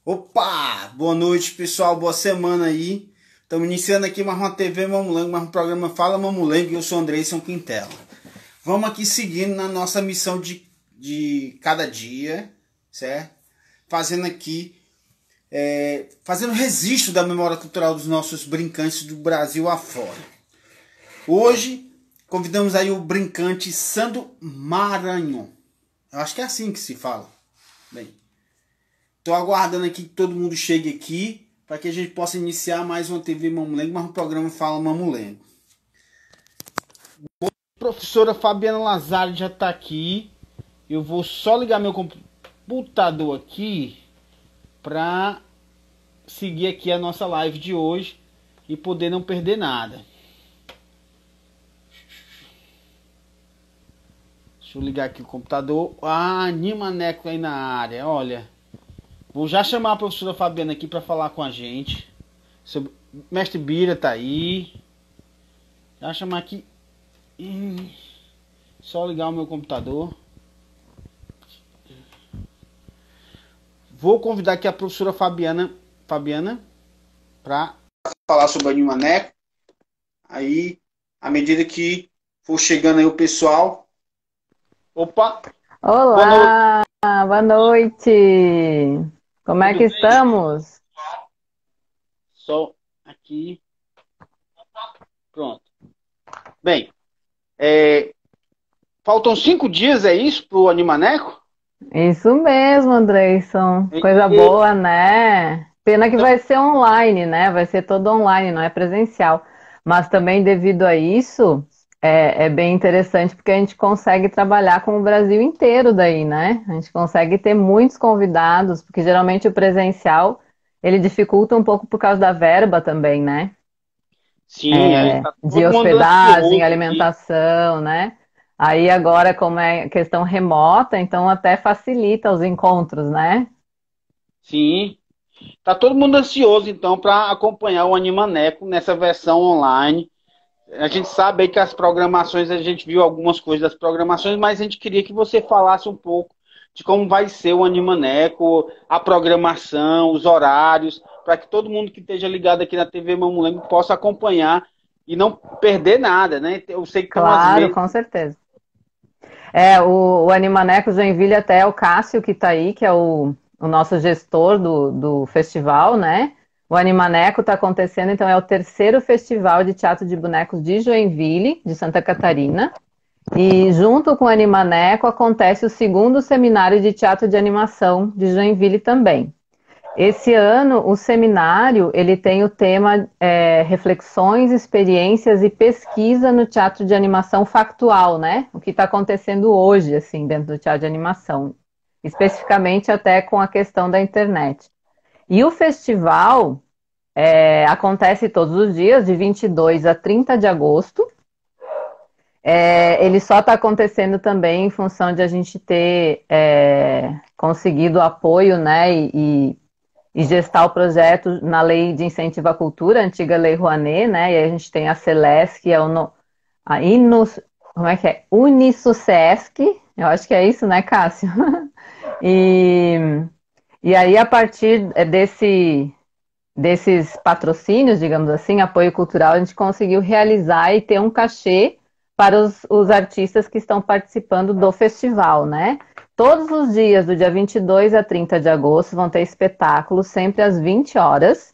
Opa! Boa noite, pessoal. Boa semana aí. Estamos iniciando aqui mais uma TV Mamulengo, mais um programa Fala Mamulengo, e eu sou Andrei São Quintela. Vamos aqui seguindo na nossa missão de cada dia, certo? Fazendo aqui, fazendo registro da memória cultural dos nossos brincantes do Brasil afora. Hoje, convidamos aí o brincante Sandro Maranhão. Eu acho que é assim que se fala. Bem, estou aguardando aqui que todo mundo chegue aqui para que a gente possa iniciar mais uma TV Mamulengo, mais um programa Fala Mamulengo. A professora Fabiana Lazari já está aqui. Eu vou só ligar meu computador aqui para seguir aqui a nossa live de hoje e poder não perder nada. Deixa eu ligar aqui o computador. Animaneco aí na área, olha. Vou já chamar a professora Fabiana aqui para falar com a gente. Mestre Bira tá aí. Já chamar aqui. Só ligar o meu computador. Vou convidar aqui a professora Fabiana para falar sobre a Animaneco. Aí, à medida que for chegando aí o pessoal. Opa! Olá, boa noite. Como é que estamos? Só aqui. Pronto. Bem, faltam 5 dias, é isso, pro Animaneco? Isso mesmo, Andreison. Coisa boa, né? Pena que vai ser online, né? Vai ser todo online, não é presencial. Mas também devido a isso, é bem interessante porque a gente consegue trabalhar com o Brasil inteiro daí, né? A gente consegue ter muitos convidados, porque geralmente o presencial, ele dificulta um pouco por causa da verba também, né? Sim, aí tá De todo mundo hospedagem, ansioso aqui. alimentação, né? Aí agora, como é questão remota, então até facilita os encontros, né? Sim, tá todo mundo ansioso então para acompanhar o Animaneco nessa versão online. A gente sabe aí que as programações, a gente viu algumas coisas das programações, mas a gente queria que você falasse um pouco de como vai ser o Animaneco, a programação, os horários, para que todo mundo que esteja ligado aqui na TV Mamulengo possa acompanhar e não perder nada, né? Eu sei que tem umas Claro, mesas. com certeza. O Animaneco Joinville até é o Cássio que está aí, que é o nosso gestor do festival, né? O Animaneco está acontecendo, então é o terceiro festival de teatro de bonecos de Joinville, de Santa Catarina. E junto com o Animaneco acontece o segundo seminário de teatro de animação de Joinville também. Esse ano, o seminário ele tem o tema Reflexões, Experiências e Pesquisa no Teatro de Animação Factual, né? O que está acontecendo hoje, assim, dentro do teatro de animação. Especificamente até com a questão da internet. E o festival acontece todos os dias, de 22 a 30 de agosto. Ele só está acontecendo também em função de a gente ter conseguido apoio, né, e gestar o projeto na Lei de Incentivo à Cultura, a antiga Lei Rouanet, né? E aí a gente tem a Celesc, que é como é que é? Unisucesc, eu acho que é isso, né, Cássio? E aí, a partir desses patrocínios, digamos assim, apoio cultural, a gente conseguiu realizar e ter um cachê para os artistas que estão participando do festival, né? Todos os dias, do dia 22 a 30 de agosto, vão ter espetáculos, sempre às 20 horas.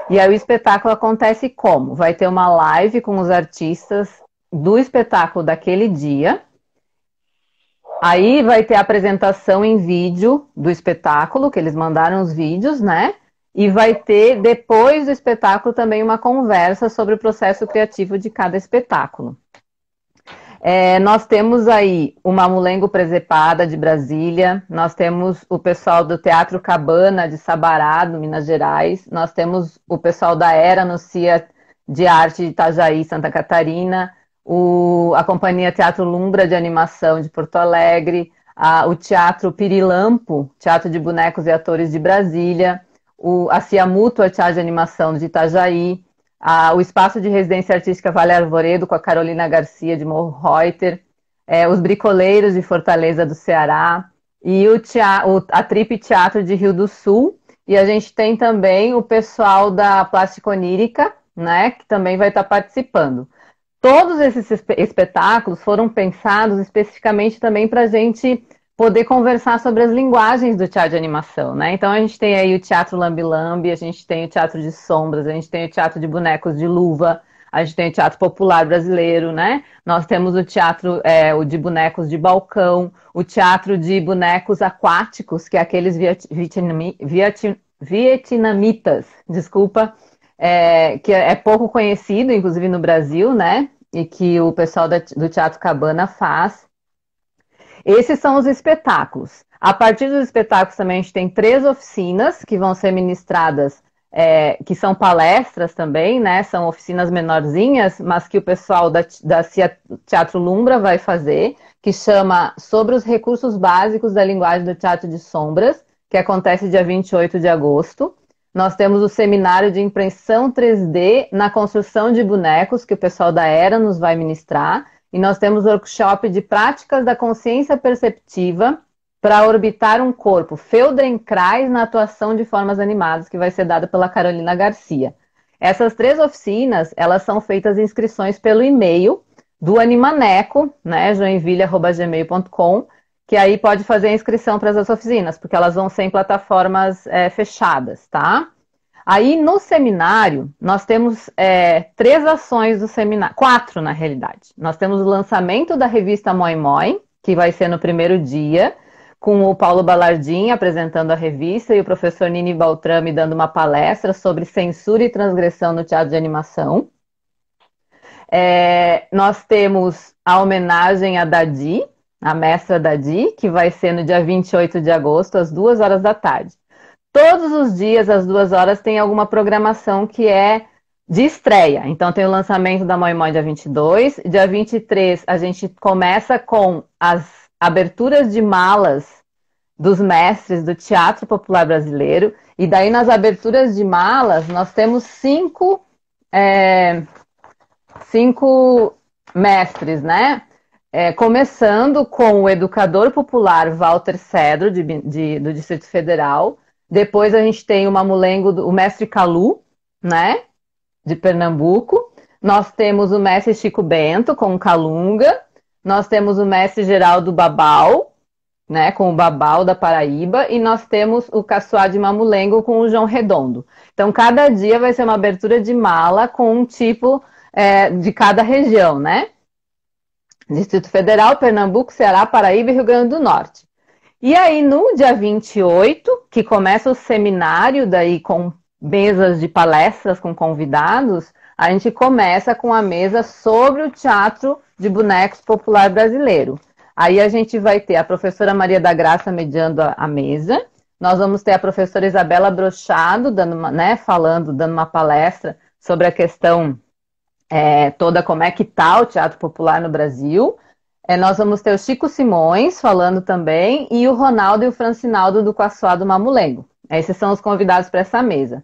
E aí o espetáculo acontece como? Vai ter uma live com os artistas do espetáculo daquele dia. Aí vai ter a apresentação em vídeo do espetáculo, que eles mandaram os vídeos, né? E vai ter, depois do espetáculo, também uma conversa sobre o processo criativo de cada espetáculo. Nós temos aí o Mamulengo Presepada de Brasília, nós temos o pessoal do Teatro Cabana de Sabará, do Minas Gerais, nós temos o pessoal da Era no CIA de Arte de Itajaí, Santa Catarina, a Companhia Teatro Lumbra de Animação de Porto Alegre, o Teatro Pirilampo, Teatro de Bonecos e Atores de Brasília, a CIA Mútua Teatro de Animação de Itajaí, o Espaço de Residência Artística Vale Arvoredo com a Carolina Garcia de Morro Reuter, os Bricoleiros de Fortaleza do Ceará e a Trip Teatro de Rio do Sul e a gente tem também o pessoal da Plástica Onírica, né, que também vai estar participando. Todos esses espetáculos foram pensados especificamente também para a gente poder conversar sobre as linguagens do teatro de animação, né? Então a gente tem aí o teatro lambi-lambi, a gente tem o teatro de sombras, a gente tem o teatro de bonecos de luva, a gente tem o teatro popular brasileiro, né? Nós temos o teatro o de bonecos de balcão, o teatro de bonecos aquáticos, que é aqueles vietnamitas, desculpa, que é pouco conhecido, inclusive no Brasil, né? E que o pessoal do Teatro Cabana faz. Esses são os espetáculos. A partir dos espetáculos também a gente tem 3 oficinas que vão ser ministradas, que são palestras também, né? São oficinas menorzinhas, mas que o pessoal da Teatro Lumbra vai fazer, que chama Sobre os Recursos Básicos da Linguagem do Teatro de Sombras, que acontece dia 28 de agosto. Nós temos o seminário de impressão 3D na construção de bonecos, que o pessoal da Era nos vai ministrar. E nós temos o workshop de práticas da consciência perceptiva para orbitar um corpo, Feldenkrais na atuação de formas animadas, que vai ser dado pela Carolina Garcia. Essas 3 oficinas, elas são feitas inscrições pelo e-mail do Animaneco, né, joinville@gmail.com, que aí pode fazer a inscrição para essas oficinas, porque elas vão ser em plataformas fechadas, tá? Aí no seminário, nós temos 3 ações do seminário, 4 na realidade. Nós temos o lançamento da revista Moi Moi, que vai ser no primeiro dia, com o Paulo Balardim apresentando a revista e o professor Nini Baltrame dando uma palestra sobre censura e transgressão no teatro de animação. Nós temos a homenagem a Dadi, a mestra Dadi, que vai ser no dia 28 de agosto, às 2 horas da tarde. Todos os dias, às 2 horas, tem alguma programação que é de estreia. Então, tem o lançamento da Moi Moi dia 22. Dia 23, a gente começa com as aberturas de malas dos mestres do Teatro Popular Brasileiro. E daí, nas aberturas de malas, nós temos 5 mestres, né? Começando com o educador popular Walter Cedro, do Distrito Federal. Depois a gente tem o mamulengo, o mestre Calu, né, de Pernambuco. Nós temos o mestre Chico Bento, com o Calunga. Nós temos o mestre Geraldo Babal, né, com o Babal da Paraíba. E nós temos o Caçoá de Mamulengo com o João Redondo. Então, cada dia vai ser uma abertura de mala com um tipo de cada região, né? Distrito Federal, Pernambuco, Ceará, Paraíba e Rio Grande do Norte. E aí, no dia 28, que começa o seminário, daí com mesas de palestras com convidados, a gente começa com a mesa sobre o teatro de bonecos popular brasileiro. Aí a gente vai ter a professora Maria da Graça mediando a mesa, nós vamos ter a professora Isabela Brochado, dando uma palestra sobre a questão toda, como é que está o teatro popular no Brasil. Nós vamos ter o Chico Simões falando também e o Ronaldo e o Francinaldo do Caçoá do Mamulengo. Esses são os convidados para essa mesa.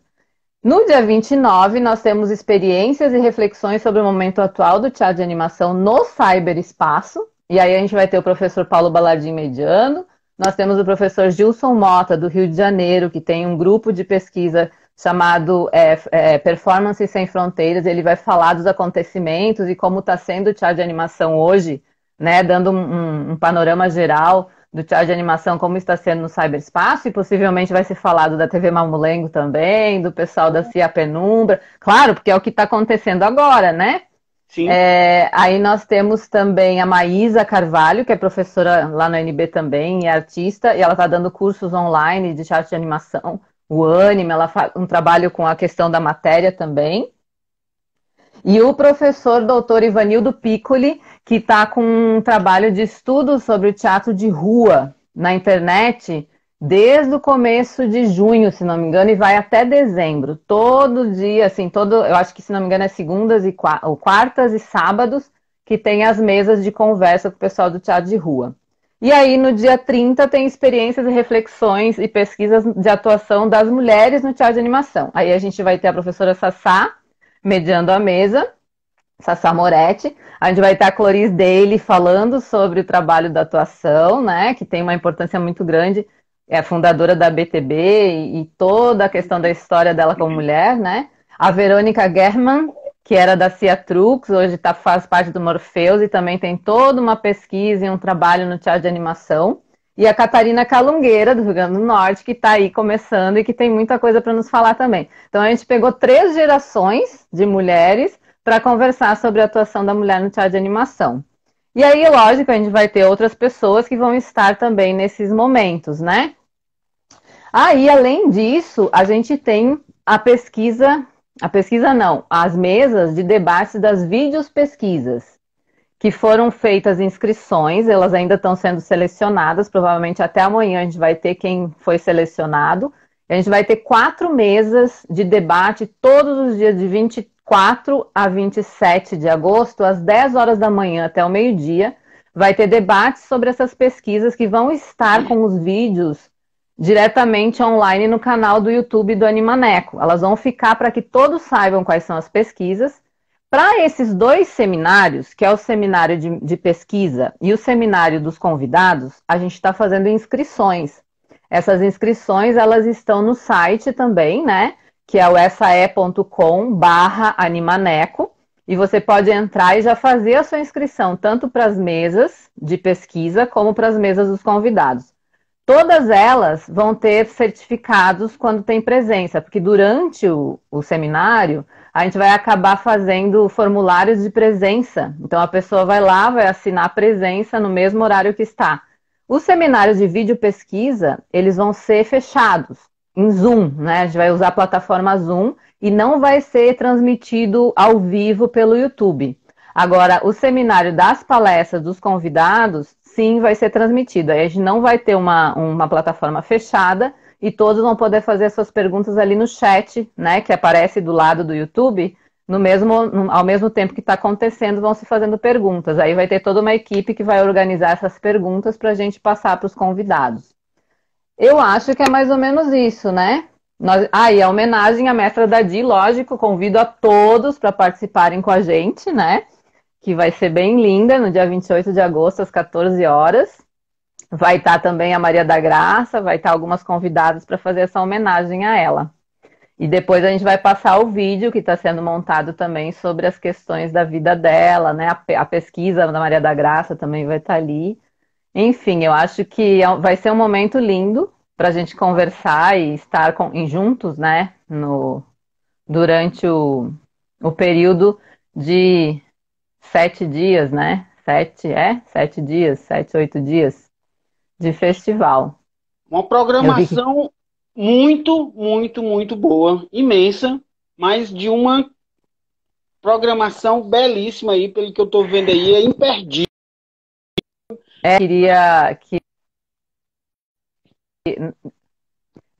No dia 29, nós temos experiências e reflexões sobre o momento atual do teatro de animação no cyberespaço. E aí a gente vai ter o professor Paulo Balardim mediando. Nós temos o professor Gilson Mota, do Rio de Janeiro, que tem um grupo de pesquisa chamado Performance Sem Fronteiras. Ele vai falar dos acontecimentos e como está sendo o teatro de animação hoje, né, dando um panorama geral do teatro de animação, como está sendo no cyberespaço, e possivelmente vai ser falado da TV Mamulengo também, do pessoal da CIA Penumbra, claro, porque é o que está acontecendo agora, né? Sim. Aí nós temos também a Maísa Carvalho, que é professora lá no NB também, e é artista, e ela está dando cursos online de teatro de animação, o Anime, ela faz um trabalho com a questão da matéria também. E o professor doutor Ivanildo Piccoli, que está com um trabalho de estudo sobre o teatro de rua na internet desde o começo de junho, se não me engano, e vai até dezembro. Todo dia, assim, eu acho que, se não me engano, é segundas ou quartas e sábados que tem as mesas de conversa com o pessoal do teatro de rua. E aí, no dia 30, tem experiências e reflexões e pesquisas de atuação das mulheres no teatro de animação. Aí a gente vai ter a professora Sassá mediando a mesa, Sassá Moretti. A gente vai ter a Cloris Daly falando sobre o trabalho da atuação, né, que tem uma importância muito grande é fundadora da BTB e toda a questão da história dela como mulher, né? A Verônica Germann, que era da Ciatrux, hoje faz parte do Morpheus e também tem toda uma pesquisa e um trabalho no teatro de animação. E a Catarina Calungueira, do Rio Grande do Norte, que está aí começando e que tem muita coisa para nos falar também. Então a gente pegou 3 gerações de mulheres para conversar sobre a atuação da mulher no teatro de animação. E aí, lógico, a gente vai ter outras pessoas que vão estar também nesses momentos, né? Aí, além disso, a gente tem a pesquisa não, as mesas de debate das vídeos pesquisas, que foram feitas inscrições, elas ainda estão sendo selecionadas, provavelmente até amanhã a gente vai ter quem foi selecionado. A gente vai ter 4 mesas de debate todos os dias de 24 a 27 de agosto, às 10 horas da manhã até o meio-dia. Vai ter debates sobre essas pesquisas que vão estar com os vídeos diretamente online no canal do YouTube do Animaneco. Elas vão ficar para que todos saibam quais são as pesquisas. Para esses 2 seminários, que é o seminário de pesquisa e o seminário dos convidados, a gente está fazendo inscrições. Essas inscrições, elas estão no site também, né? Que é o sae.com/animaneco. E você pode entrar e já fazer a sua inscrição, tanto para as mesas de pesquisa, como para as mesas dos convidados. Todas elas vão ter certificados quando tem presença, porque durante o seminário a gente vai acabar fazendo formulários de presença. Então a pessoa vai lá, vai assinar a presença no mesmo horário que está. Os seminários de vídeo pesquisa, eles vão ser fechados em Zoom, né? A gente vai usar a plataforma Zoom e não vai ser transmitido ao vivo pelo YouTube. Agora, o seminário das palestras dos convidados, sim, vai ser transmitido. Aí a gente não vai ter uma plataforma fechada e todos vão poder fazer suas perguntas ali no chat, né, que aparece do lado do YouTube, ao mesmo tempo que está acontecendo, vão se fazendo perguntas. Aí vai ter toda uma equipe que vai organizar essas perguntas para a gente passar para os convidados. Eu acho que é mais ou menos isso, né? E a homenagem à mestra Dadi, lógico, convido a todos para participarem com a gente, né? Que vai ser bem linda, no dia 28 de agosto, às 14 horas. Vai estar também a Maria da Graça, vai estar algumas convidadas para fazer essa homenagem a ela. E depois a gente vai passar o vídeo que está sendo montado também sobre as questões da vida dela, né? A pesquisa da Maria da Graça também vai estar ali. Enfim, eu acho que vai ser um momento lindo para a gente conversar e estar juntos, né? Durante o período de 7 dias, né? 7 dias, 7, 8 dias de festival. Uma programação muito, muito, muito boa, imensa, mas de uma programação belíssima aí, pelo que eu estou vendo aí, é imperdível. Queria que,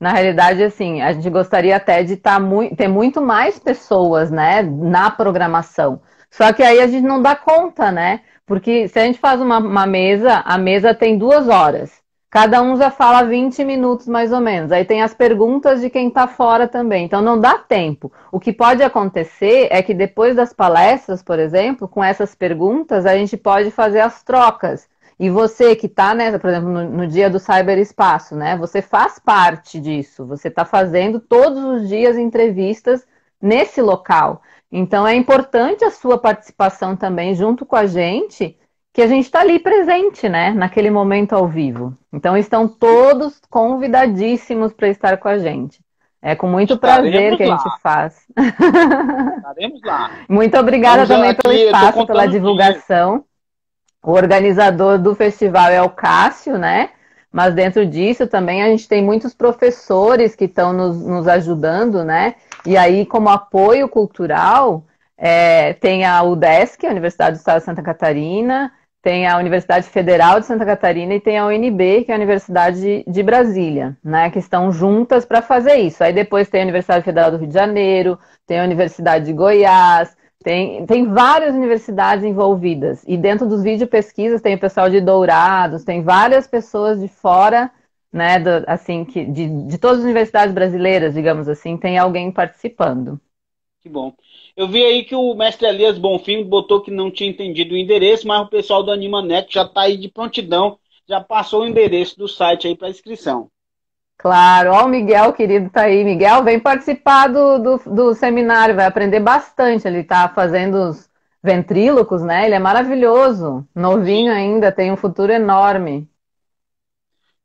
na realidade, assim, a gente gostaria até de ter muito mais pessoas, né, na programação. Só que aí a gente não dá conta, né? Porque se a gente faz uma mesa, a mesa tem 2 horas. Cada um já fala 20 minutos mais ou menos. Aí tem as perguntas de quem está fora também. Então não dá tempo. O que pode acontecer é que depois das palestras, por exemplo, com essas perguntas, a gente pode fazer as trocas. E você que está, né, por exemplo, no dia do cyberespaço, né? Você faz parte disso. Você está fazendo todos os dias entrevistas nesse local. Então é importante a sua participação também junto com a gente, que a gente está ali presente, né? Naquele momento ao vivo. Então estão todos convidadíssimos para estar com a gente. É com muito prazer que a gente faz. Estaremos lá. Muito obrigada também pelo espaço, pela divulgação. O organizador do festival é o Cássio, né? Mas dentro disso também a gente tem muitos professores que estão nos ajudando, né? E aí, como apoio cultural, tem a UDESC, a Universidade do Estado de Santa Catarina, tem a Universidade Federal de Santa Catarina e tem a UNB, que é a Universidade de Brasília, né? Que estão juntas para fazer isso. Aí depois tem a Universidade Federal do Rio de Janeiro, tem a Universidade de Goiás, tem várias universidades envolvidas. E dentro dos vídeo pesquisas tem o pessoal de Dourados, tem várias pessoas de fora, né, assim, de todas as universidades brasileiras, digamos assim, tem alguém participando. Que bom. Eu vi aí que o mestre Elias Bonfim botou que não tinha entendido o endereço, mas o pessoal do Animaneco já está aí de prontidão, já passou o endereço do site aí para inscrição. Claro, ó, o Miguel, querido, tá aí. Miguel, vem participar do seminário, vai aprender bastante. Ele tá fazendo os ventrílocos, né? Ele é maravilhoso, novinho ainda, tem um futuro enorme.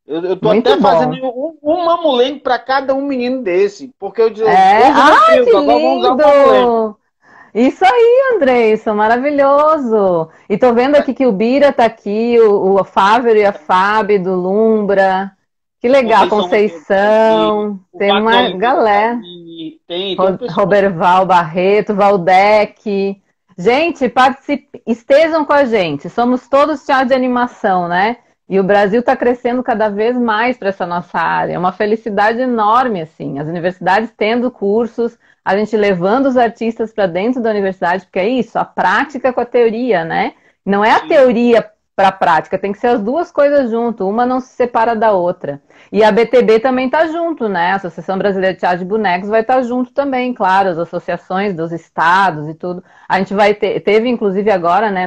Eu tô até Muito fazendo bom. um mamulengo para cada um menino desse, porque eu É, uso o ai, que ventríloco, agora vamos usar o mamulengo. lindo! Isso aí, Andreison, maravilhoso. E tô vendo aqui que o Bira tá aqui, o Fávero e a Fábio do Lumbra. Que legal, Conceição Monteiro tá aqui, Conceição. o Tem Wagner uma Oliveira tá galera. aí, tem um pessoal aqui. Roberval Barreto, Valdec. Gente, estejam com a gente. Somos todos teatro de animação, né? E o Brasil está crescendo cada vez mais para essa nossa área. É uma felicidade enorme, assim. As universidades tendo cursos, a gente levando os artistas para dentro da universidade, porque é isso, a prática com a teoria, né? Não é a Sim. teoria para a prática, tem que ser as duas coisas junto, uma não se separa da outra. E a BTB também está junto, né? A Associação Brasileira de Teatro de Bonecos vai estar junto também, claro, as associações dos estados e tudo. A gente vai ter, teve inclusive agora, né,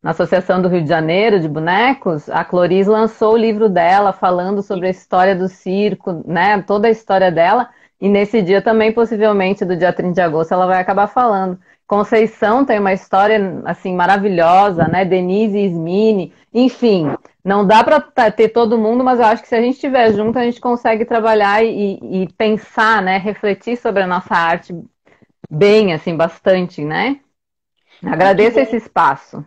na Associação do Rio de Janeiro de Bonecos, a Cloris lançou o livro dela falando sobre a história do circo, né? Toda a história dela. E nesse dia também, possivelmente, do dia 30 de agosto, ela vai acabar falando. Conceição tem uma história assim maravilhosa, né? Denise Ismini, enfim, não dá para ter todo mundo, mas eu acho que se a gente estiver junto, a gente consegue trabalhar e pensar, né? Refletir sobre a nossa arte bem, assim, bastante, né? E Agradeço esse espaço.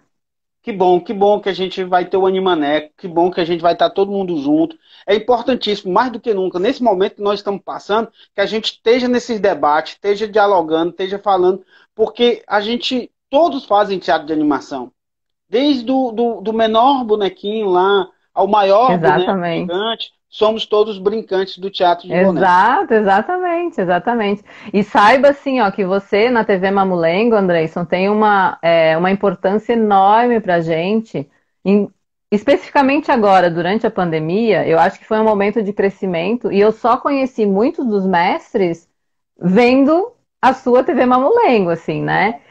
que bom que a gente vai ter o Animaneco, que bom que a gente vai estar todo mundo junto. É importantíssimo, mais do que nunca, nesse momento que nós estamos passando, que a gente esteja nesses debates, esteja dialogando, esteja falando, porque a gente, todos fazem teatro de animação. Desde do menor bonequinho lá ao maior boneco Exatamente. gigante, somos todos brincantes do teatro de boneco. Exato, exatamente, exatamente. E saiba assim, ó, que você na TV Mamulengo, Andreison, tem uma importância enorme pra gente. Em- Especificamente agora, durante a pandemia, eu acho que foi um momento de crescimento e eu só conheci muitos dos mestres vendo a sua TV Mamulengo, assim, né?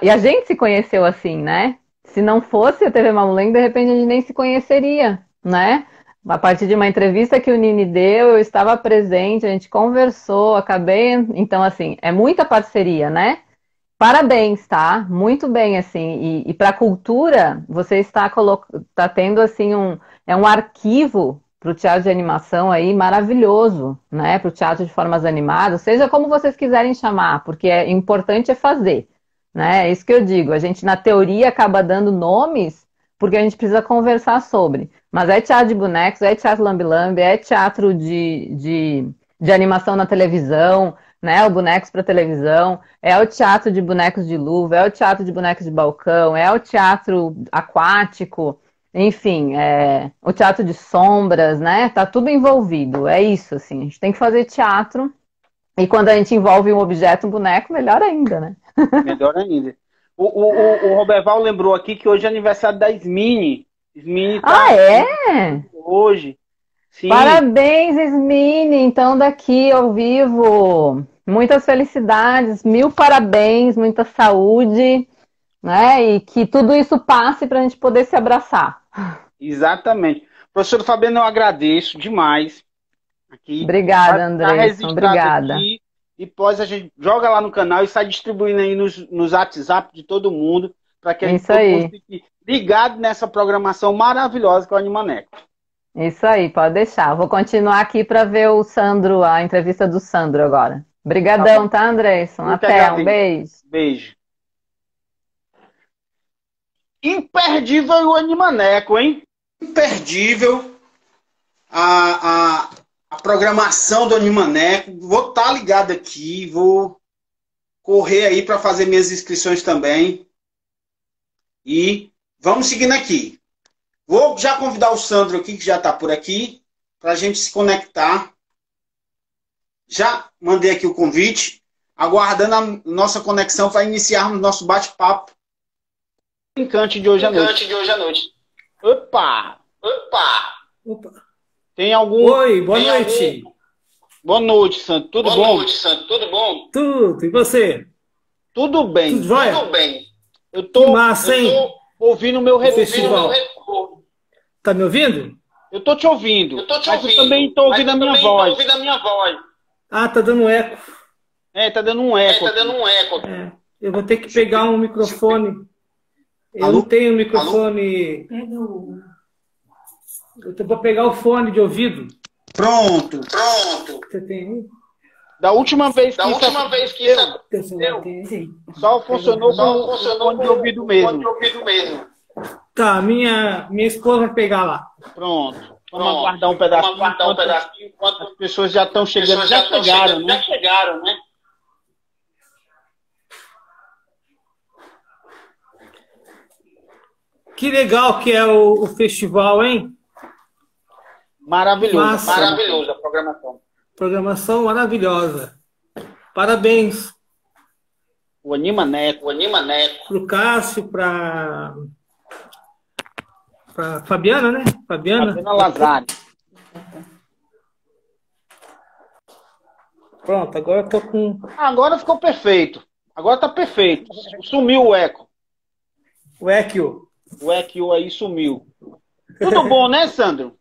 E a gente se conheceu assim, né? Se não fosse a TV Mamulengo, de repente a gente nem se conheceria, né? A partir de uma entrevista que o Nini deu, eu estava presente, a gente conversou, acabei. Então, assim, é muita parceria, né? Parabéns, tá? Muito bem, assim. E para a cultura, você está tendo, assim, um arquivo para o teatro de animação aí maravilhoso, né? Para o teatro de formas animadas, seja como vocês quiserem chamar, porque é importante é fazer, né? É isso que eu digo. A gente, na teoria, acaba dando nomes porque a gente precisa conversar sobre. Mas é teatro de bonecos, é teatro lambe-lambe, é teatro de animação na televisão, né? O bonecos para televisão, é o teatro de bonecos de luva, é o teatro de bonecos de balcão, é o teatro aquático, enfim, o teatro de sombras, né? Tá tudo envolvido, é isso, assim. A gente tem que fazer teatro e quando a gente envolve um objeto, um boneco, melhor ainda, né? Melhor ainda. O Roberval lembrou aqui que hoje é aniversário da Smini. Smini Ah, está é? hoje. Sim, Parabéns, Ismine, então daqui ao vivo. Muitas felicidades, mil parabéns, muita saúde, né? E que tudo isso passe para a gente poder se abraçar. exatamente. Professor Fabiano, eu agradeço demais aqui. Obrigada, Tá Andressa, registrado obrigada. aqui. E depois a gente joga lá no canal e sai distribuindo aí nos WhatsApp de todo mundo, para que a gente, Isso todo mundo aí, fique ligado nessa programação maravilhosa que é o Animaneco. isso aí, pode deixar. Vou continuar aqui para ver o Sandro, a entrevista do Sandro agora. Tá bom. Obrigadão, tá, Andressa? Eu que Até, um agradeço. beijo. Beijo. Imperdível o Animaneco, hein? Imperdível a, a, a programação do Animaneco. Vou estar ligado aqui, vou correr aí para fazer minhas inscrições também. E vamos seguindo aqui. Vou já convidar o Sandro aqui, que já está por aqui, para a gente se conectar. Já mandei aqui o convite, aguardando a nossa conexão para iniciarmos nosso bate-papo. Brincante de hoje à noite. Brincante de hoje à noite. Opa! Opa! Opa. Tem algum... Oi, boa Tem noite. Boa noite, Sandro. Tudo Boa bom? noite, Santo. Tudo bom? Tudo, e você? Tudo bem. Tudo jóia? Tudo bem. Eu Que tô massa, hein? ouvindo o meu O festival. retorno. Tá me ouvindo? Eu tô te ouvindo. Mas eu também tô ouvindo a minha voz. ouvindo a minha voz. Ah, tá dando eco. Tá dando um eco. Tá dando um eco. Eu vou ter que pegar um microfone. Eu não tenho microfone. Eu vou pegar o fone de ouvido. Pronto. Você tem aí? Da última vez que Teu celular tem aí? só funcionou com o fone de ouvido mesmo. Tá, minha esposa vai pegar lá. Pronto. Vamos aguardar um pedacinho. Enquanto as pessoas já estão chegando. Já chegaram, né? Que legal que é o festival, hein? Maravilhoso. Massa. Maravilhosa a programação. Programação maravilhosa. Parabéns O Anima Neco. pro Cássio, pra Fabiana, né? Fabiana Lazari. Pronto, agora eu tô com Agora ficou perfeito. Agora tá perfeito. Sumiu o eco. o Equio. O eco aí sumiu. Tudo bom, né, Sandro?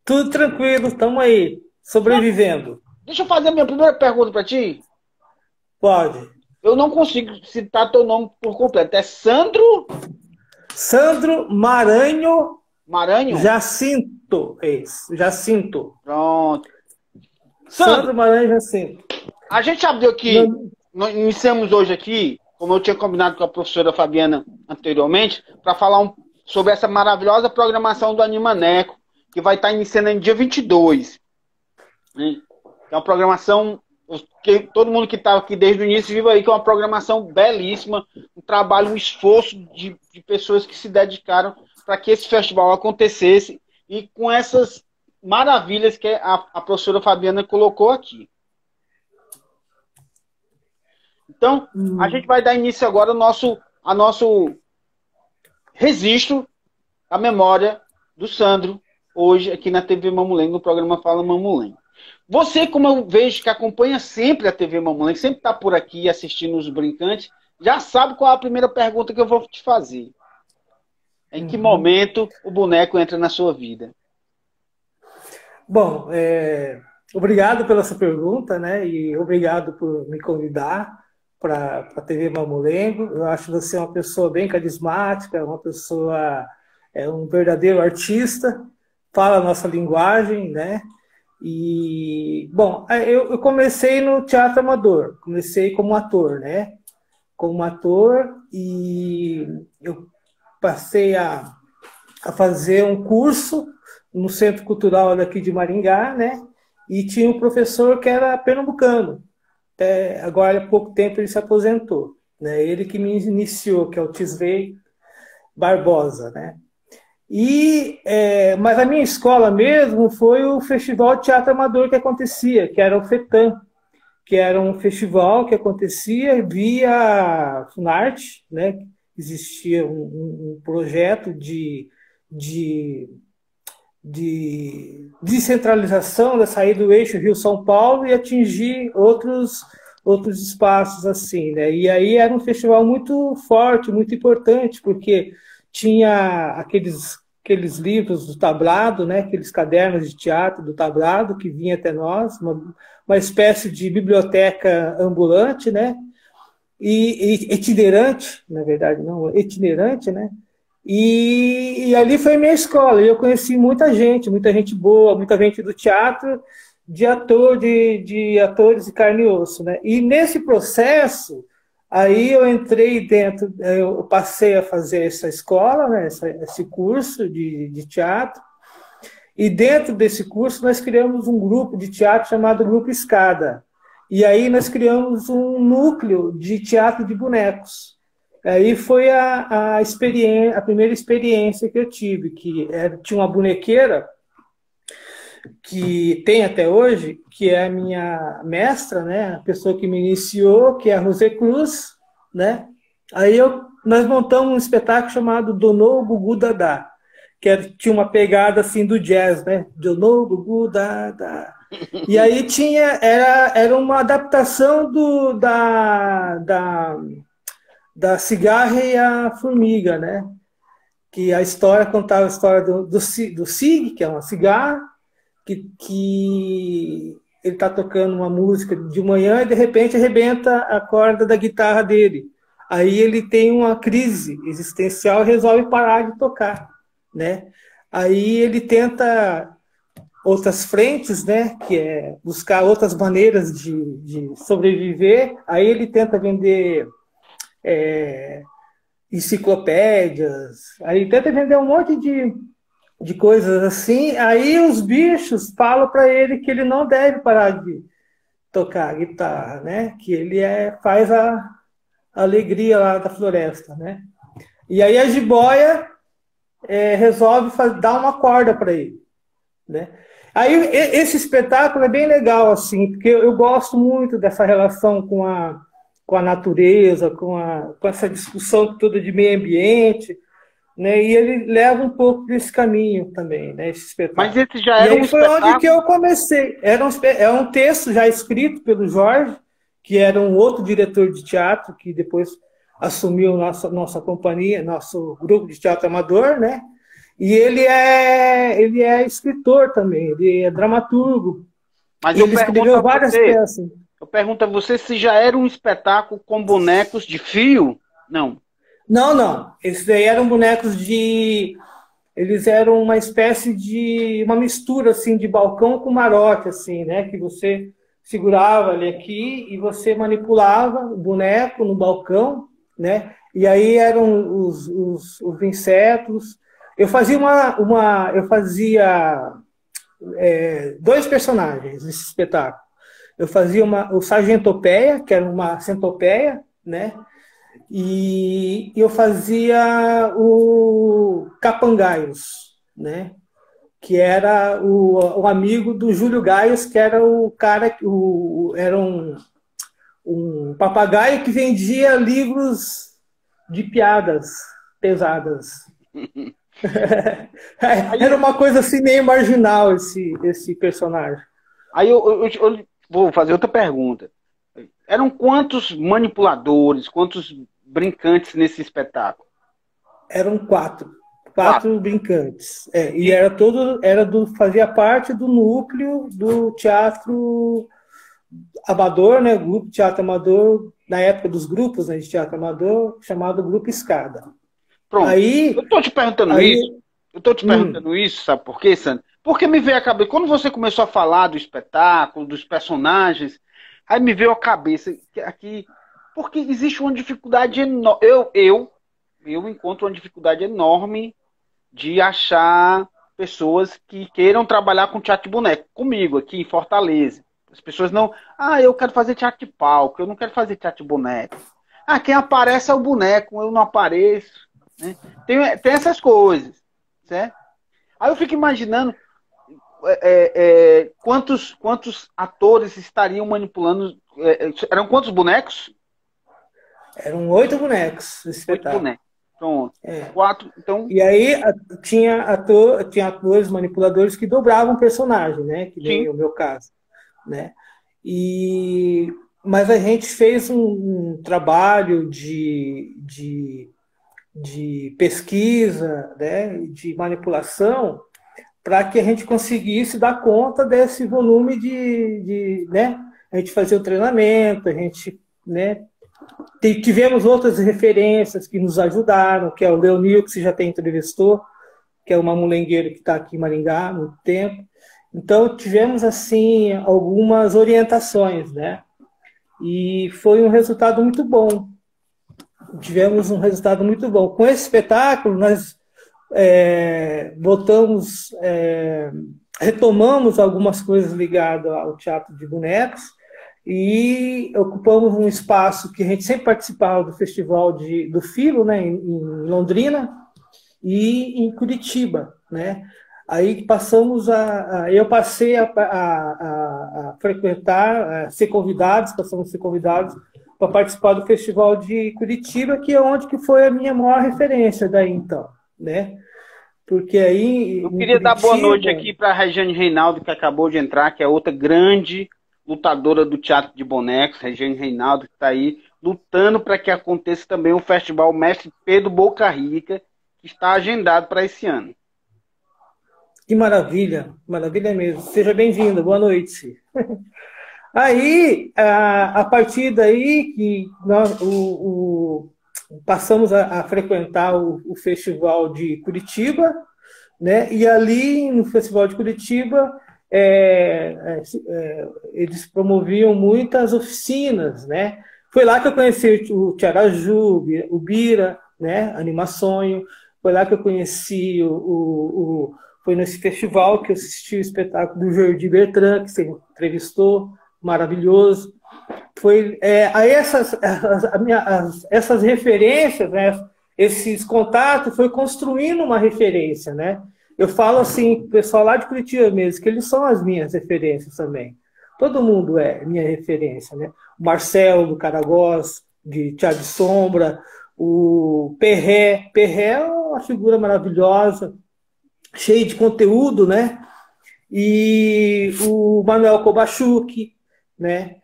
Tudo tranquilo, estamos aí, sobrevivendo. Deixa eu fazer a minha primeira pergunta para ti. Pode. Eu não consigo citar teu nome por completo. É Sandro Maranho Maranho? Jacinto. Isso, Jacinto. Pronto. Sandro Maranho Jacinto. A gente abriu aqui, nós iniciamos hoje aqui, como eu tinha combinado com a professora Fabiana anteriormente, para falar sobre essa maravilhosa programação do Anima Neco, que vai estar iniciando no dia 22. Né? É uma programação que todo mundo que estava aqui desde o início viu aí que é uma programação belíssima, um trabalho, um esforço de pessoas que se dedicaram para que esse festival acontecesse e com essas maravilhas que a professora Fabiana colocou aqui. Então, a gente vai dar início agora a nosso registro à memória do Sandro, hoje aqui na TV Mamulengo, no programa Fala Mamulengo. Você, como eu vejo que acompanha sempre a TV Mamulengo, sempre está por aqui assistindo os brincantes, já sabe qual é a primeira pergunta que eu vou te fazer. Em que momento o boneco entra na sua vida? Bom, obrigado pela sua pergunta, né? E obrigado por me convidar para a TV Mamulengo. Eu acho você uma pessoa bem carismática, uma pessoa, um verdadeiro artista, fala a nossa linguagem, né? E, bom, eu comecei no teatro amador, comecei como ator, né? Como ator, e eu passei a fazer um curso no Centro Cultural daqui de Maringá, né? E tinha um professor que era pernambucano. Agora, há pouco tempo, ele se aposentou, né? Ele que me iniciou, que é o Tisvei Barbosa, né? Mas a minha escola mesmo foi o Festival de Teatro Amador que acontecia, que era o FETAM, que era um festival que acontecia via Funarte, né? Existia um projeto de descentralização da saída do eixo Rio-São Paulo e atingir outros espaços assim, né? E aí era um festival muito forte, muito importante, porque tinha aqueles livros do tablado, né? Aqueles cadernos de teatro do tablado que vinha até nós, uma espécie de biblioteca ambulante, né? E itinerante, na verdade, não, itinerante, né? E ali foi minha escola, e eu conheci muita gente boa, muita gente do teatro, de atores de carne e osso, né? E nesse processo, aí eu entrei dentro, eu passei a fazer essa escola, né? Esse curso de teatro, e dentro desse curso nós criamos um grupo de teatro chamado Grupo Escada. E aí nós criamos um núcleo de teatro de bonecos. Aí foi a primeira experiência que eu tive, que tinha uma bonequeira, que tem até hoje, que é a minha mestra, né, a pessoa que me iniciou, que é a José Cruz, né? Aí nós montamos um espetáculo chamado Donou Gugu Dadá, que tinha uma pegada assim do jazz, né? Donou Gugu Dadá. E aí era uma adaptação da Cigarra e a Formiga, né? que a história contava a história do Sig, que é uma cigarra, que ele está tocando uma música de manhã e de repente arrebenta a corda da guitarra dele. Aí ele tem uma crise existencial e resolve parar de tocar, né? Aí ele tenta outras frentes, né? Que é buscar outras maneiras de sobreviver. Aí ele tenta vender enciclopédias, aí tenta vender um monte de coisas assim. Aí os bichos falam para ele que ele não deve parar de tocar guitarra, né? Que ele faz a alegria lá da floresta, né? E aí a jiboia resolve dar uma corda para ele, né? Aí esse espetáculo é bem legal, assim, porque eu gosto muito dessa relação com a natureza, com essa discussão toda de meio ambiente, né? E ele leva um pouco desse caminho também, né? Esse espetáculo. Mas esse já era um espetáculo? Foi onde que eu comecei. É um texto já escrito pelo Jorge, que era um outro diretor de teatro, que depois assumiu nossa companhia, nosso grupo de teatro amador, né? E ele é escritor também, ele é dramaturgo. Mas ele escreveu várias peças. Eu pergunto a você se já era um espetáculo com bonecos de fio? Não. Não. Esses daí eram bonecos eles eram uma espécie de uma mistura assim de balcão com marote, assim, né? Que você segurava ele aqui e você manipulava o boneco no balcão, né? E aí eram os insetos. Eu fazia dois personagens nesse espetáculo. Eu fazia o Sargentopeia, que era uma centopeia, né? E eu fazia o Capangaios, né? Que era o amigo do Júlio Gaios, que era o cara, era um papagaio que vendia livros de piadas pesadas. Era uma coisa assim meio marginal esse personagem. Aí eu vou fazer outra pergunta. Eram quantos manipuladores, quantos brincantes nesse espetáculo? Eram quatro brincantes. E fazia parte do núcleo do teatro amador, né? Grupo Teatro Amador, na época dos grupos, né, de teatro amador, chamado Grupo Escada. Pronto. Aí, eu tô te perguntando isso. Eu tô te perguntando isso, sabe por quê, Sandro? Porque me veio a cabeça, quando você começou a falar do espetáculo, dos personagens, aí me veio a cabeça aqui, porque existe uma dificuldade enorme. Eu encontro uma dificuldade enorme de achar pessoas que queiram trabalhar com teatro de boneco. Comigo, aqui em Fortaleza. As pessoas não... eu quero fazer teatro de palco, eu não quero fazer teatro de boneco. Quem aparece é o boneco, eu não apareço. Né? Tem essas coisas, certo? Aí eu fico imaginando quantos atores estariam manipulando. Eram quantos bonecos? Eram 8 bonecos. 8 bonecos. Pronto. 4, então... E aí tinha atores manipuladores que dobravam o personagem, né? Que nem o meu caso, né? Mas a gente fez um trabalho de pesquisa, né? De manipulação, para que a gente conseguisse dar conta desse volume né? A gente fazia o treinamento, a gente, né? Tivemos outras referências que nos ajudaram, que é o Leonil, que você já tem entrevistou, que é uma mulengueira que está aqui em Maringá há muito tempo. Então, tivemos, assim, algumas orientações, né? E foi um resultado muito bom. Tivemos um resultado muito bom. Com esse espetáculo, nós retomamos algumas coisas ligadas ao teatro de bonecos e ocupamos um espaço que a gente sempre participava do Festival do Filo, né, em Londrina e em Curitiba, né? Aí eu passei a frequentar, passamos a ser convidados para participar do Festival de Curitiba, que é onde que foi a minha maior referência daí então, né? Porque aí... Eu queria dar boa noite aqui para a Regiane Reinaldo, que acabou de entrar, que é outra grande lutadora do teatro de bonecos, Regiane Reinaldo, que está aí lutando para que aconteça também o Festival Mestre Pedro Boca Rica, que está agendado para esse ano. Que maravilha mesmo. Seja bem-vindo, boa noite. Aí, a partir daí que nós passamos a frequentar o Festival de Curitiba, né? E ali no Festival de Curitiba eles promoviam muitas oficinas, né? Foi lá que eu conheci o Tiaraju, o Bira, né? Animaçonho. Foi lá que eu conheci foi nesse festival que eu assisti o espetáculo do Jordi Bertrand, que você entrevistou, maravilhoso. Foi aí essas referências, né? Esses contatos, foi construindo uma referência, né? Eu falo assim, o pessoal lá de Curitiba mesmo, que eles são as minhas referências também. Todo mundo é minha referência, né? O Marcelo, do Caragoz, de Teatro de Sombra, o Perré. Perré é uma figura maravilhosa, cheia de conteúdo, né? E o Manuel Kobachuk, né?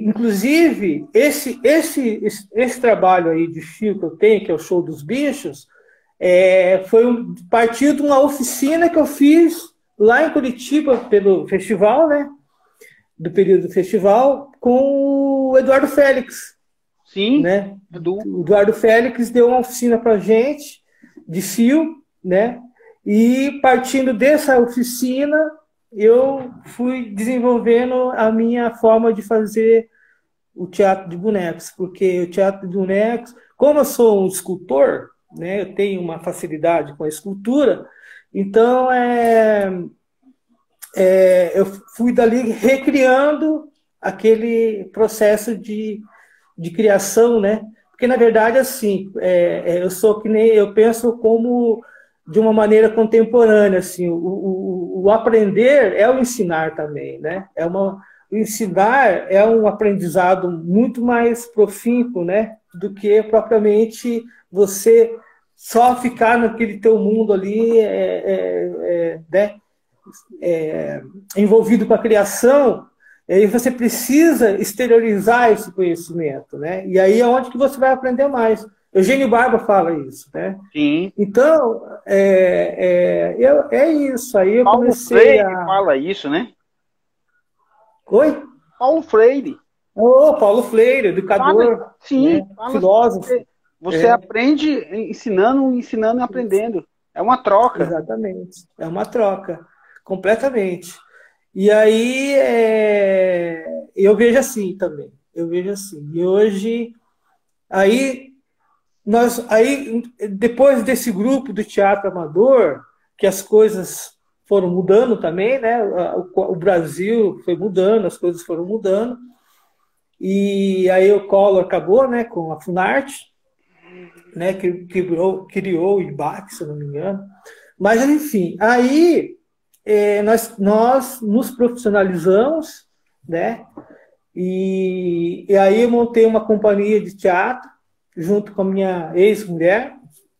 Inclusive, esse trabalho aí de fio que eu tenho, que é o Show dos Bichos, partiu de uma oficina que eu fiz lá em Curitiba, pelo festival, né? Do período do festival, com o Eduardo Félix. Sim, né? Edu. O Eduardo Félix deu uma oficina para gente de fio, né? E partindo dessa oficina, eu fui desenvolvendo a minha forma de fazer o teatro de bonecos, porque o teatro de bonecos, como eu sou um escultor, né? Eu tenho uma facilidade com a escultura, então eu fui dali recriando aquele processo de criação, né? Porque na verdade assim, eu penso como de uma maneira contemporânea, assim, o aprender é o ensinar também, né? O ensinar é um aprendizado muito mais profícuo, né? Do que propriamente você só ficar naquele teu mundo ali, né? Envolvido com a criação. E aí você precisa exteriorizar esse conhecimento, né? E aí é onde que você vai aprender mais. Eugênio Barba fala isso, né? Sim. Então, é isso. Aí eu Paulo comecei Freire fala isso, né? Oi? Paulo Freire. Paulo Freire, educador, sim, né? Filósofo. Você aprende ensinando e aprendendo. É uma troca. Exatamente. É uma troca, completamente. E aí eu vejo assim também. Eu vejo assim. E hoje, depois desse grupo do teatro amador, que as coisas foram mudando também, né? O Brasil foi mudando, as coisas foram mudando. E aí o Collor acabou, né, com a Funarte, né, que criou o IBAC, se eu não me engano. Mas, enfim, aí nós nos profissionalizamos, né? E aí eu montei uma companhia de teatro junto com a minha ex-mulher,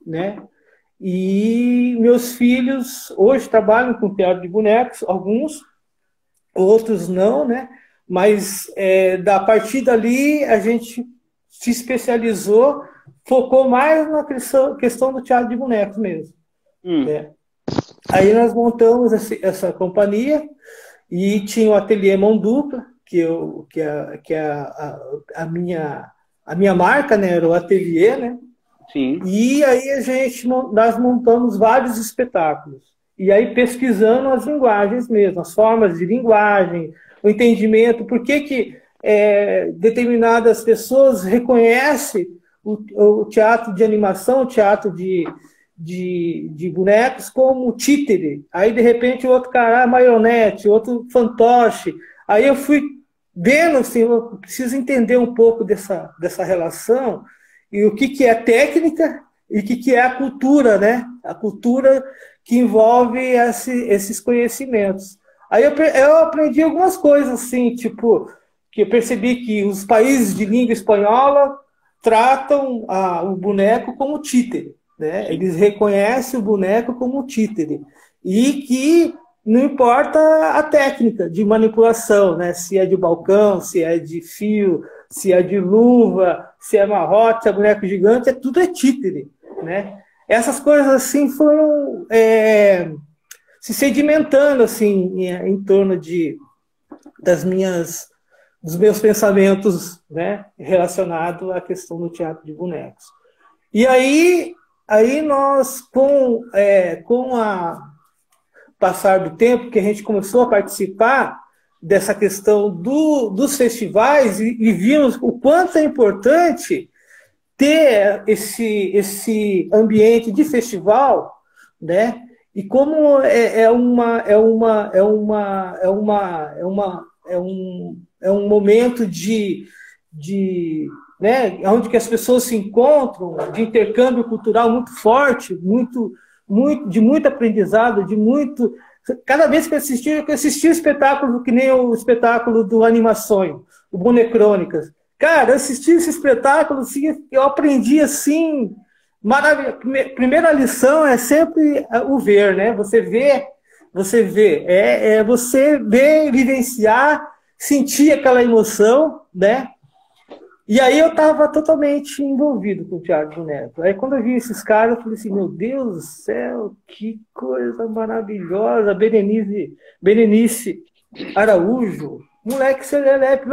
né? E meus filhos hoje trabalham com teatro de bonecos, alguns, outros não, né? Mas a partir dali a gente se especializou, focou mais na questão do teatro de bonecos mesmo. Né? Aí nós montamos essa companhia e tinha o ateliê Mão Dupla, que é a minha marca, né? Era o ateliê, né? Sim. E aí nós montamos vários espetáculos. E aí pesquisando as linguagens mesmo, as formas de linguagem, o entendimento, por que determinadas pessoas reconhecem o teatro de animação, o teatro de bonecos como títere. Aí, de repente, o outro cara, marionete, outro fantoche. Aí eu fui vendo, assim, eu preciso entender um pouco dessa relação e o que é técnica e o que é a cultura, né? A cultura que envolve esses conhecimentos. Aí eu aprendi algumas coisas, assim, tipo, que eu percebi que os países de língua espanhola tratam o boneco como títere, né? Eles reconhecem o boneco como títere. E que não importa a técnica de manipulação, né? Se é de balcão, se é de fio, se é de luva, se é marrote, se é boneco gigante, tudo é títere. né? Essas coisas assim foram se sedimentando assim em torno dos meus pensamentos, né, relacionados à questão do teatro de bonecos. E aí nós, com a passar do tempo, que a gente começou a participar dessa questão dos festivais e vimos o quanto é importante ter esse ambiente de festival, né? E como é um momento né, onde que as pessoas se encontram, de intercâmbio cultural muito forte, de muito aprendizado, cada vez que eu assistia o espetáculo, que nem o espetáculo do Animações, o Bonecrônicas. Cara, eu assisti esse espetáculo, assim, eu aprendi assim, maravilha. Primeira lição é sempre o ver, né? Você vê, você ver, vivenciar, sentir aquela emoção, né? E aí eu estava totalmente envolvido com o teatro de boneco. Aí quando eu vi esses caras, eu falei assim, meu Deus do céu, que coisa maravilhosa, Berenice Araújo, moleque serelepe,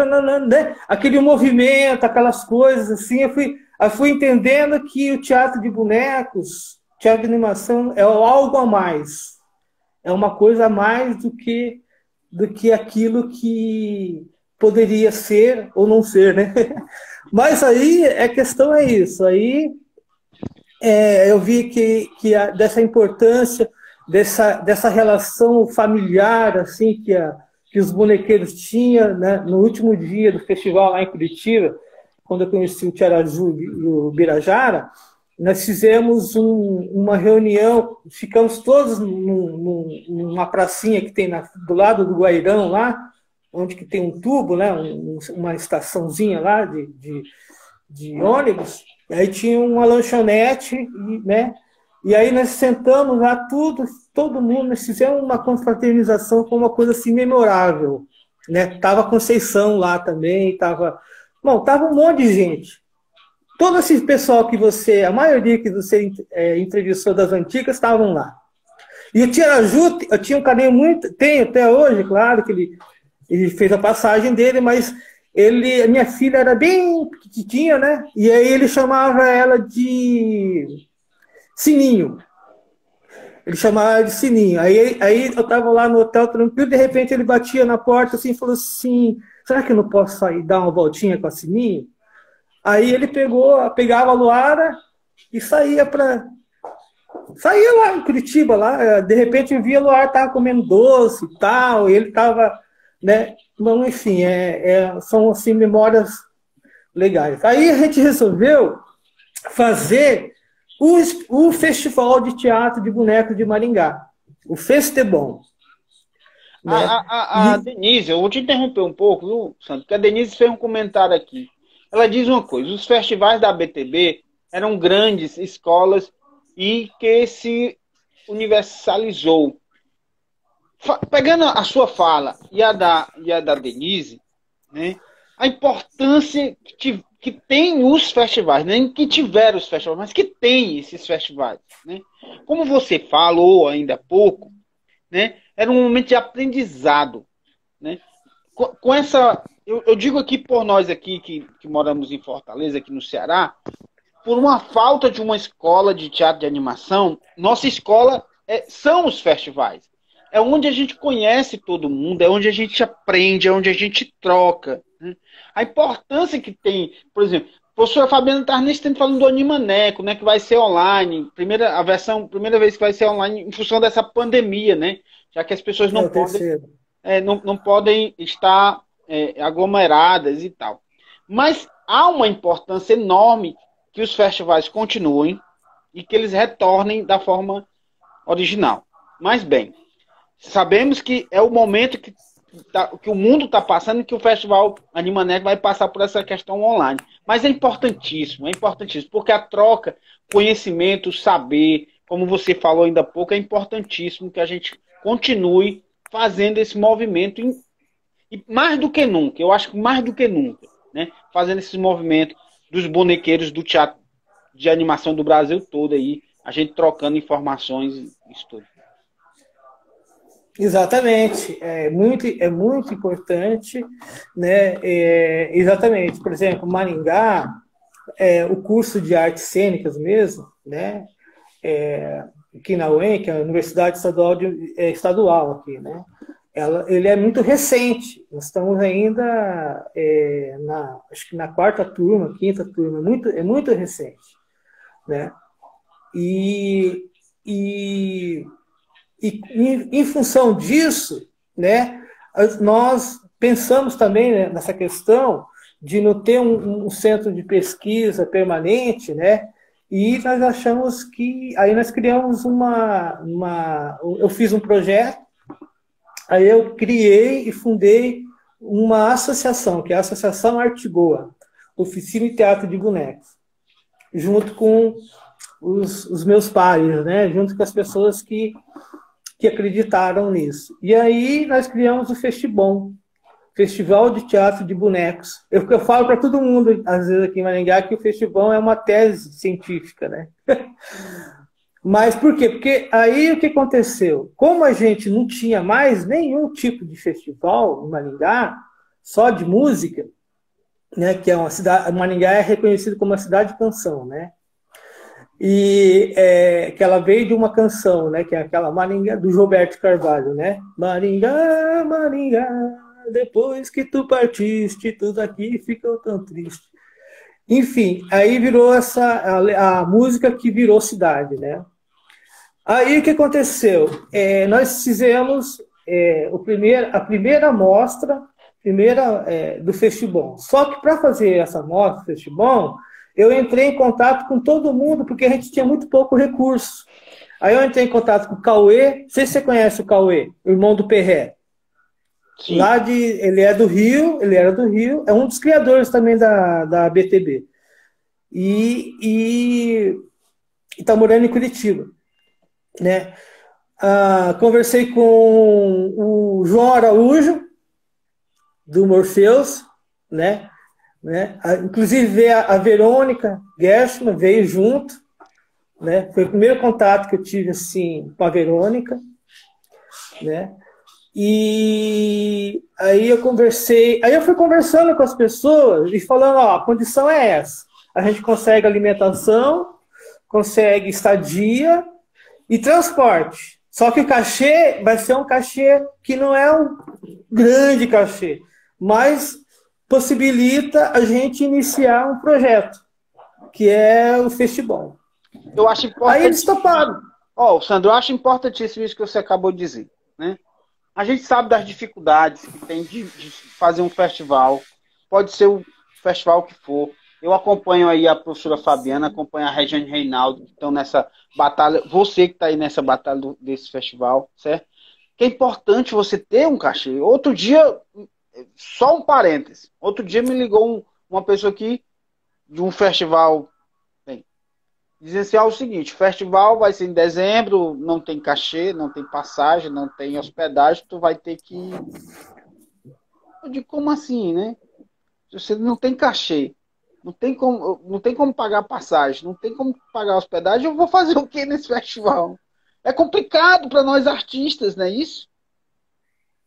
né? Aquele movimento, aquelas coisas assim, eu fui entendendo que o teatro de bonecos, teatro de animação é algo a mais. É uma coisa a mais do que aquilo que poderia ser ou não ser, né? Mas aí a questão é isso. Aí eu vi dessa importância dessa relação familiar assim que os bonequeiros tinham, né? No último dia do festival lá em Curitiba, quando eu conheci o Tiaraju e o Birajara, nós fizemos uma reunião, ficamos todos numa pracinha que tem do lado do Guairão lá, onde que tem um tubo, né, uma estaçãozinha lá de ônibus, e aí tinha uma lanchonete, né, e aí nós sentamos lá, todo mundo, nós fizemos uma confraternização com uma coisa assim memorável, né, tava a Conceição lá também, tava um monte de gente. Todo esse pessoal a maioria que você entrevistou das antigas, estavam lá. E o Tiaraju, eu tinha um carinho muito, tenho até hoje, claro, que ele fez a passagem dele, mas a minha filha era bem pequitinha, né? E aí ele chamava ela de Sininho. Ele chamava ela de Sininho. Aí eu estava lá no hotel tranquilo, de repente ele batia na porta assim, e falou assim, será que eu não posso sair dar uma voltinha com a Sininho? Aí ele pegava a Luara e saía lá em Curitiba, lá, de repente eu via a Luara estava comendo doce e tal, e ele estava, né? Bom, enfim, são assim memórias legais. Aí a gente resolveu fazer o Festival de Teatro de Bonecos de Maringá, o Festebom. Né? A Denise, eu vou te interromper um pouco, viu, Santo? Porque a Denise fez um comentário aqui. Ela diz uma coisa, os festivais da BTB eram grandes escolas e que se universalizou. Pegando a sua fala e a da Denise, né, a importância que tem os festivais, nem que tiveram os festivais, mas que tem esses festivais. Né? Como você falou ainda há pouco, né, era um momento de aprendizado. Né? Com essa... Eu digo aqui por nós aqui que moramos em Fortaleza, aqui no Ceará, por uma falta de uma escola de teatro de animação, nossa escola são os festivais. É onde a gente conhece todo mundo, é onde a gente aprende, é onde a gente troca. Né? A importância que tem, por exemplo, a professora Fabiana estava nesse tempo falando do Animaneco, né, que vai ser online, primeira vez que vai ser online em função dessa pandemia, né? Já que as pessoas não podem estar aglomeradas e tal. Mas há uma importância enorme que os festivais continuem e que eles retornem da forma original. Mas bem, sabemos que é o momento que o mundo está passando e que o Festival Animaneco vai passar por essa questão online. Mas é importantíssimo, porque a troca, conhecimento, saber, como você falou ainda há pouco, é importantíssimo que a gente continue fazendo esse movimento e mais do que nunca, eu acho que mais do que nunca, né, fazendo esse movimento dos bonequeiros do teatro de animação do Brasil todo aí, a gente trocando informações e isso tudo. Exatamente, é muito importante, né? Exatamente, por exemplo, Maringá, o curso de artes cênicas mesmo, né? Aqui na UEM, que é a Universidade Estadual aqui, né? Ele é muito recente. Nós estamos ainda acho que na quarta turma, quinta turma, é muito recente, né? E em função disso, né, nós pensamos também, né, nessa questão de não ter um centro de pesquisa permanente, né? E nós achamos que aí nós criamos eu fiz um projeto, aí eu criei e fundei uma associação, que é a Associação Arte Boa, Oficina e Teatro de Bonecos, junto com os meus pares, né? Junto com as pessoas que acreditaram nisso. E aí nós criamos o Festibom, Festival de Teatro de Bonecos. Eu falo para todo mundo, às vezes aqui em Maringá, que o Festibom é uma tese científica, né? Mas por quê? Porque aí o que aconteceu? Como a gente não tinha mais nenhum tipo de festival em Maringá, só de música, né? Que é uma cidade, Maringá é reconhecido como uma cidade de canção, né? E que ela veio de uma canção, né? Que é aquela Maringá do Gilberto Carvalho, né? Maringá, Maringá, depois que tu partiste, tudo aqui ficou tão triste. Enfim, aí virou a música que virou cidade, né? Aí o que aconteceu? Nós fizemos a primeira mostra, do Festibom. Só que para fazer essa mostra do Festibom, eu entrei em contato com todo mundo, porque a gente tinha muito pouco recurso. Aí eu entrei em contato com o Cauê, não sei se você conhece o Cauê, o irmão do Perré. Sim. Ele era do Rio, é um dos criadores também da BTB. E está morando em Curitiba, né? Conversei com o João Araújo, do Morpheus, né? Inclusive veio a Verônica Gershman, veio junto, né? Foi o primeiro contato que eu tive assim com a Verônica, né? E aí eu fui conversando com as pessoas e falando, ó, a condição é essa: a gente consegue alimentação, consegue estadia e transporte. Só que o cachê vai ser um cachê que não é um grande cachê, mas possibilita a gente iniciar um projeto, que é o Festibom. Eu acho importante. Aí eles toparam. Sandro, eu acho importantíssimo isso que você acabou de dizer, né? A gente sabe das dificuldades que tem de fazer um festival. Pode ser o festival que for. Eu acompanho aí a professora Fabiana, acompanho a Regiane Reinaldo, que estão nessa batalha. Você que está aí nessa batalha desse festival, certo? Que é importante você ter um cachê. Outro dia, só um parêntese. Outro dia me ligou uma pessoa aqui de um festival, dizendo assim, o seguinte: o festival vai ser em dezembro, não tem cachê, não tem passagem, não tem hospedagem, tu vai ter que... Eu digo, como assim, né? Você não tem cachê, não tem como pagar passagem, não tem como pagar hospedagem, eu vou fazer o que nesse festival? É complicado para nós artistas, não é isso?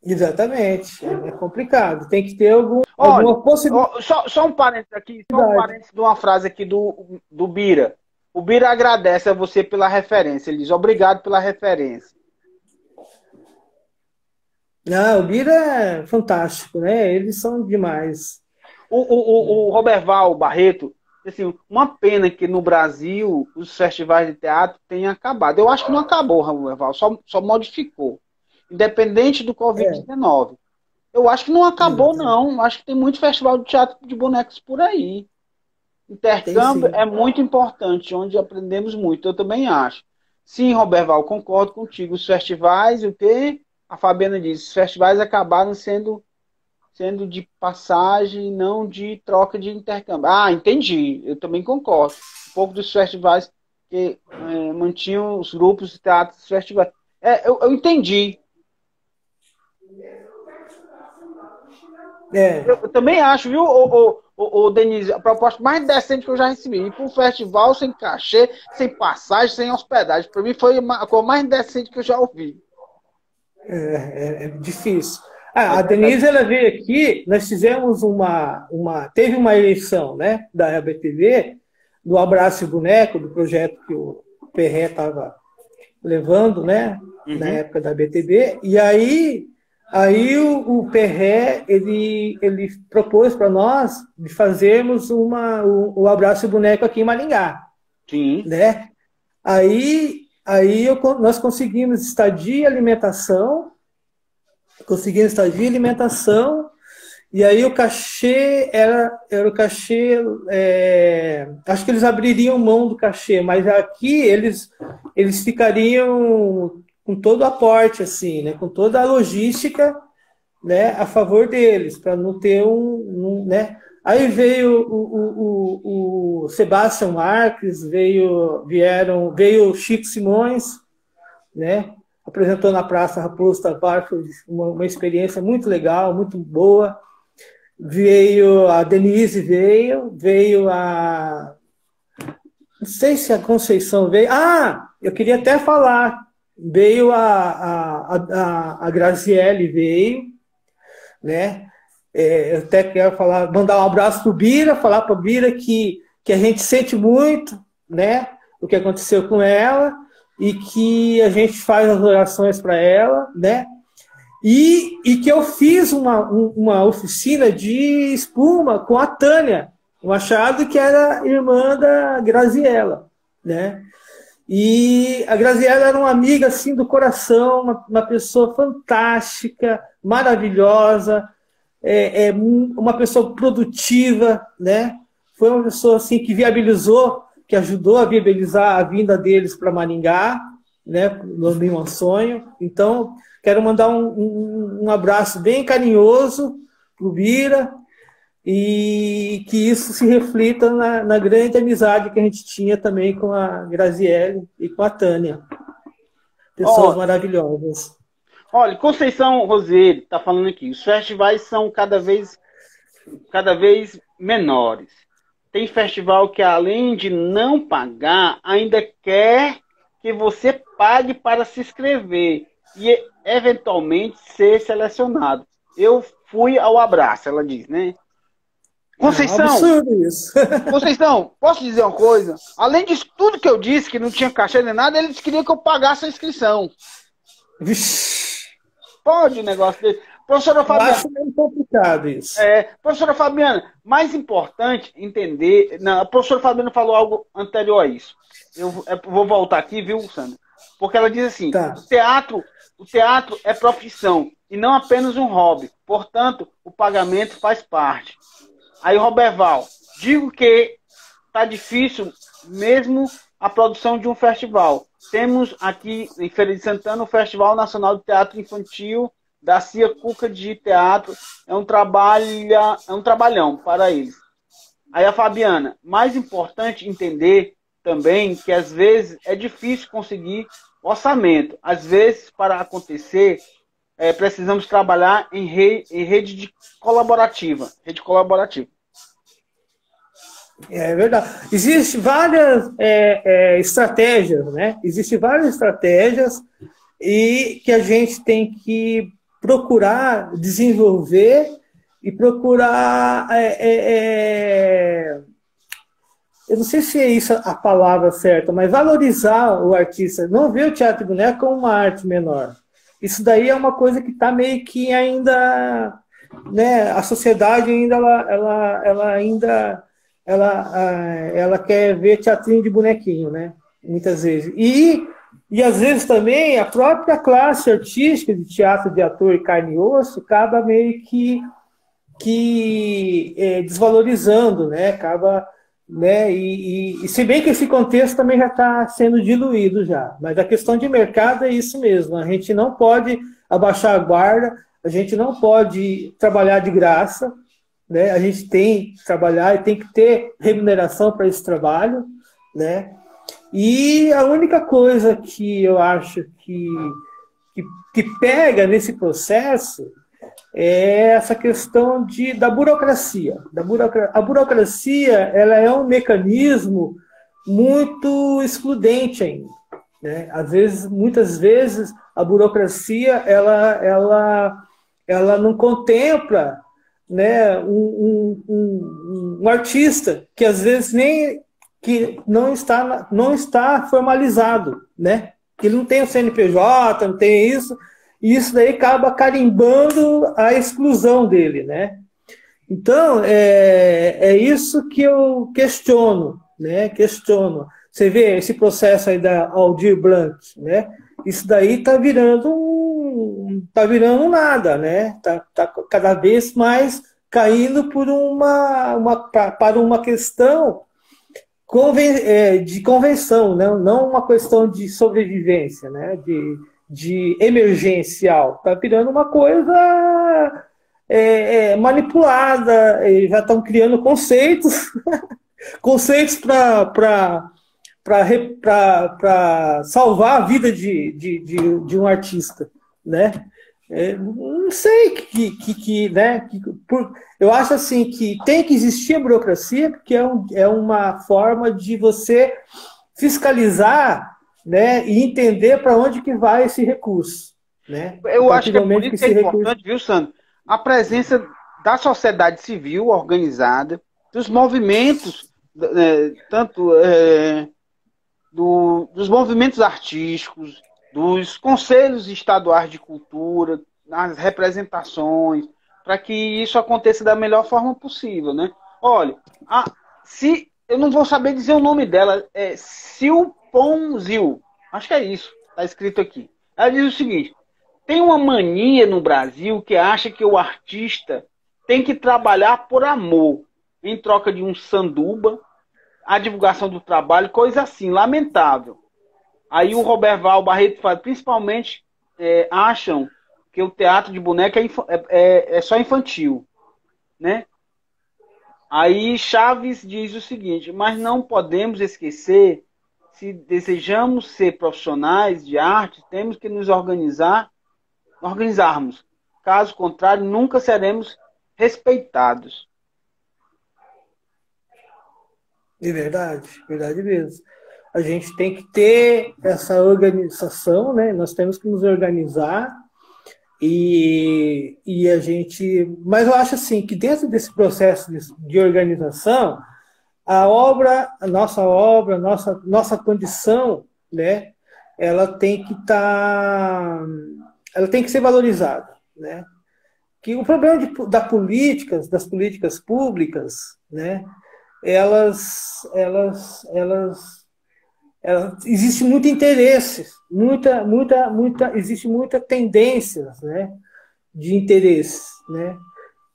Exatamente, é complicado. Tem que ter alguma possibilidade. Só um parênteses aqui, de uma frase aqui do Bira. O Bira agradece a você pela referência. Ele diz, obrigado pela referência. O Bira é fantástico, né? Eles são demais. O Roberval Barreto, assim, uma pena que no Brasil os festivais de teatro tenham acabado. Eu acho que não acabou, Roberval, só modificou. Independente do Covid-19. Eu acho que não acabou, não. Acho que tem muito festival de teatro de bonecos por aí. Intercâmbio é muito importante, onde aprendemos muito, eu também acho. Sim, Roberval, concordo contigo. Os festivais, o quê? A Fabiana disse, os festivais acabaram sendo de passagem, não de troca de intercâmbio. Entendi, eu também concordo. Um pouco dos festivais que mantinham os grupos de teatro dos festivais. Eu entendi. Eu também acho, viu, ô Denise, a proposta mais decente que eu já recebi. Ir para um festival sem cachê, sem passagem, sem hospedagem. Para mim foi a coisa mais decente que eu já ouvi. É difícil. A Denise, ela veio aqui, nós fizemos teve uma eleição, né, da ABTV, do Abraço e Boneco, do projeto que o Perré estava levando, né, na época da ABTV, e aí o Perré, ele propôs para nós de fazermos o Abraço e Boneco aqui em Maringá. Sim. Né? Nós conseguimos estadia e alimentação, e aí o cachê era o cachê, acho que eles abririam mão do cachê, mas aqui eles ficariam com todo o aporte, assim, né, com toda a logística, né, a favor deles, para não ter né. Aí veio o Sebastião Marques, veio o Chico Simões, né, apresentou na Praça Raposo Tavares, foi uma experiência muito legal, muito boa. Veio a Denise, veio a... Não sei se a Conceição veio. Eu queria até falar. Veio a Graziele, veio, né? Eu até quero mandar um abraço para o Bira, falar para o Bira que a gente sente muito, né, o que aconteceu com ela e que a gente faz as orações para ela, né? E que eu fiz uma oficina de espuma com a Tânia Machado, que era irmã da Graziella, né? E a Graziella era uma amiga assim do coração, uma pessoa fantástica, maravilhosa, uma pessoa produtiva, né? Foi uma pessoa assim que que ajudou a viabilizar a vinda deles para Maringá, né? No meu sonho. Então, quero mandar um abraço bem carinhoso para o Bira e que isso se reflita na grande amizade que a gente tinha também com a Graziele e com a Tânia. Pessoas maravilhosas. Olha, Conceição Rosieri está falando aqui, os festivais são cada vez menores. Tem festival que, além de não pagar, ainda quer que você pague para se inscrever e, eventualmente, ser selecionado. Eu fui ao Abraço, ela diz, né? Conceição, absurdo isso. Conceição, posso dizer uma coisa? Além disso tudo que eu disse, que não tinha cachê nem nada, eles queriam que eu pagasse a inscrição. Vixe. Pode um negócio desse. Professora Fabiana, eu acho meio complicado isso. Professora Fabiana, mais importante entender... Não, a professora Fabiana falou algo anterior a isso. Eu vou voltar aqui, viu, Sandra? Porque ela diz assim, tá. o teatro é profissão e não apenas um hobby. Portanto, o pagamento faz parte. Aí, Roberval, digo que está difícil mesmo a produção de um festival. Temos aqui em Feira de Santana o Festival Nacional de Teatro Infantil da Cia Cuca de Teatro. É um trabalhão para eles. Aí a Fabiana, mais importante entender também que às vezes é difícil conseguir orçamento. Às vezes, para acontecer, precisamos trabalhar em rede colaborativa. É verdade. Existem várias estratégias, né? Existem várias estratégias e que a gente tem que procurar desenvolver e procurar... eu não sei se é isso a palavra certa, mas valorizar o artista. Não ver o teatro de boneco como uma arte menor. Isso daí é uma coisa que está meio que ainda... Né, a sociedade ainda ela quer ver teatrinho de bonequinho, né? Muitas vezes. E às vezes também a própria classe artística de teatro de ator e carne e osso acaba meio que desvalorizando, né? Acaba, né? E se bem que esse contexto também já está sendo diluído já. Mas a questão de mercado é isso mesmo. A gente não pode abaixar a guarda, a gente não pode trabalhar de graça, né? A gente tem que trabalhar e tem que ter remuneração para esse trabalho, né? E a única coisa que eu acho que pega nesse processo é essa questão da burocracia. A burocracia, ela é um mecanismo muito excludente ainda, né? Muitas vezes, a burocracia ela não contempla, né, um artista que às vezes que não está formalizado, né? Que ele não tem o CNPJ, não tem isso, e isso daí acaba carimbando a exclusão dele, né? Então, é isso que eu questiono, né? Questiono. Você vê esse processo aí da Aldir Blanc, né? Isso daí está virando nada, né? Tá cada vez mais caindo para uma questão de convenção, né? Não uma questão de sobrevivência, né? De emergencial. Está virando uma coisa manipulada, já estão criando conceitos, conceitos para salvar a vida de um artista, né? Não sei né? Eu acho assim que tem que existir a burocracia, porque é uma forma de você fiscalizar, né? E entender para onde que vai esse recurso, né? Eu acho que é por isso que é importante, viu, Sandro? A presença da sociedade civil organizada, dos movimentos, dos movimentos artísticos, dos conselhos estaduais de cultura, nas representações, para que isso aconteça da melhor forma possível, né? Olha, eu não vou saber dizer o nome dela, é Silponzil, acho que é isso, está escrito aqui. Ela diz o seguinte: tem uma mania no Brasil que acha que o artista tem que trabalhar por amor, em troca de um sanduba, a divulgação do trabalho, coisa assim, lamentável. Aí o Roberval Barreto fala, principalmente acham que o teatro de boneca é só infantil, né? Aí Chaves diz o seguinte: mas não podemos esquecer, se desejamos ser profissionais de arte, temos que nos organizarmos. Caso contrário, nunca seremos respeitados. É verdade, verdade mesmo. A gente tem que ter essa organização, né? Nós temos que nos organizar e a gente... Mas eu acho assim que dentro desse processo de organização, a nossa condição, né? Ela tem que ela tem que ser valorizada, né? Que o problema das políticas públicas, né? Existe muito interesse, existe muita tendência, né, de interesse, né?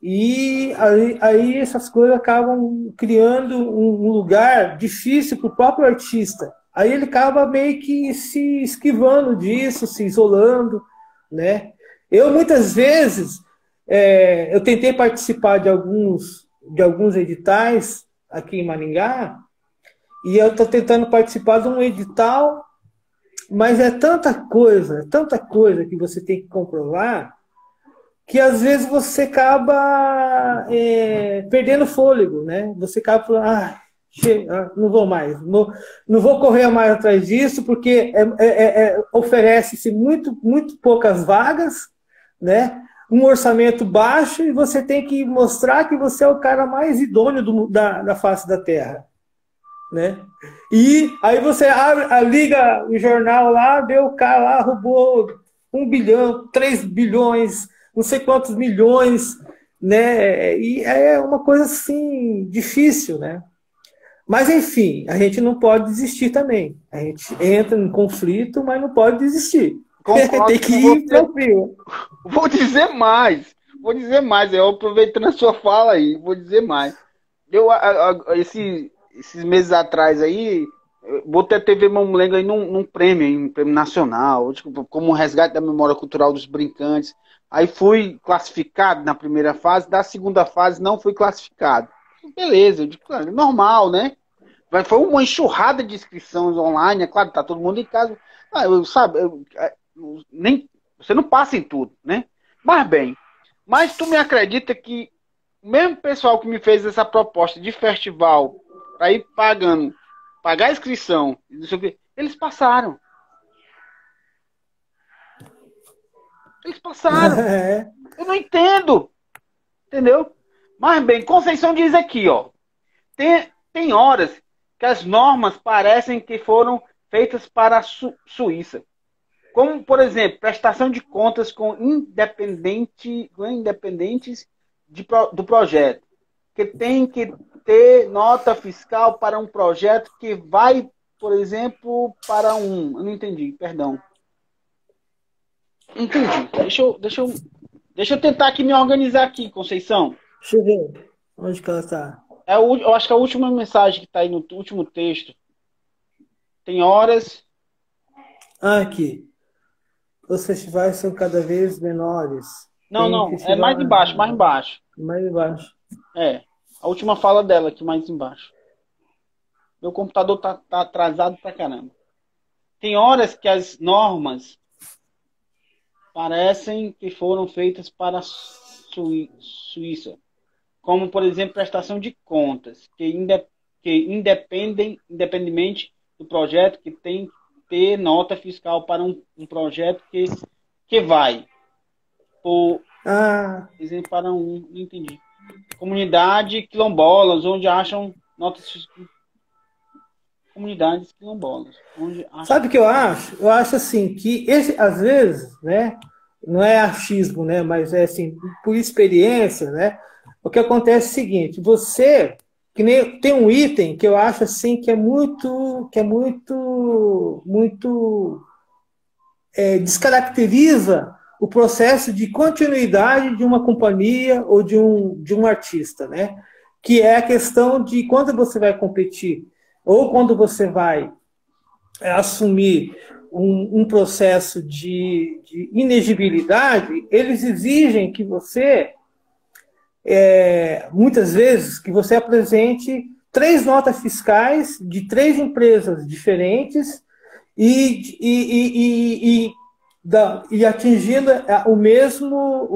E aí essas coisas acabam criando um lugar difícil para o próprio artista. Aí ele acaba meio que se esquivando disso, se isolando, né? Eu muitas vezes eu tentei participar de alguns editais aqui em Maringá, e eu estou tentando participar de um edital, mas é tanta coisa que você tem que comprovar, que às vezes você acaba perdendo fôlego, né? Você acaba falando, não vou mais, não vou correr mais atrás disso, porque oferece-se muito poucas vagas, né? Um orçamento baixo, e você tem que mostrar que você é o cara mais idôneo da face da Terra, né? E aí você liga o jornal lá, vê o cara lá, roubou 1 bilhão, 3 bilhões, não sei quantos milhões, né? E é uma coisa assim, difícil, né? Mas enfim, a gente não pode desistir também. A gente entra em conflito, mas não pode desistir. Tem que ir para o fio. Vou dizer mais. Eu aproveitando a sua fala aí, vou dizer mais. Esses meses atrás aí, botei a TV Mamulengo aí num prêmio nacional, como um resgate da memória cultural dos brincantes. Aí fui classificado na primeira fase, da segunda fase não fui classificado. Beleza, eu digo, claro, normal, né? Foi uma enxurrada de inscrições online, é claro, tá todo mundo em casa. Você não passa em tudo, né? Mas bem, Mas tu me acredita que o mesmo pessoal que me fez essa proposta de festival para ir pagando, pagar a inscrição, não sei o quê, eles passaram. Eles passaram. Eu não entendo. Entendeu? Mas bem, Conceição diz aqui, ó. Tem horas que as normas parecem que foram feitas para a Suíça. Como, por exemplo, prestação de contas com independentes do projeto. Que tem que ter nota fiscal para um projeto que vai, por exemplo, para um... Eu não entendi, perdão. Entendi. Deixa eu tentar aqui me organizar aqui, Conceição. Deixa eu ver. Onde que ela está? Eu acho que a última mensagem que está aí no último texto. Tem horas... Aqui. Os festivais são cada vez menores. Não. É mais embaixo. Mais embaixo. É. A última fala dela aqui, mais embaixo. Meu computador tá atrasado pra caramba. Tem horas que as normas parecem que foram feitas para a Suíça. Como, por exemplo, prestação de contas, que independentemente do projeto, que tem que ter nota fiscal para um projeto que vai. Por exemplo, para não entendi. Comunidade quilombolas, onde acham notas fiscais. Comunidades quilombolas. Sabe o que eu acho? Eu acho assim, que às vezes, né, não é achismo, né, mas é assim, por experiência, né, o que acontece é o seguinte, que nem tem um item que eu acho assim que é muito descaracteriza o processo de continuidade de uma companhia ou de um artista, né, que é a questão de quando você vai competir ou quando você vai assumir um processo de inexigibilidade, eles exigem que você, muitas vezes, que você apresente 3 notas fiscais de 3 empresas diferentes e atingindo o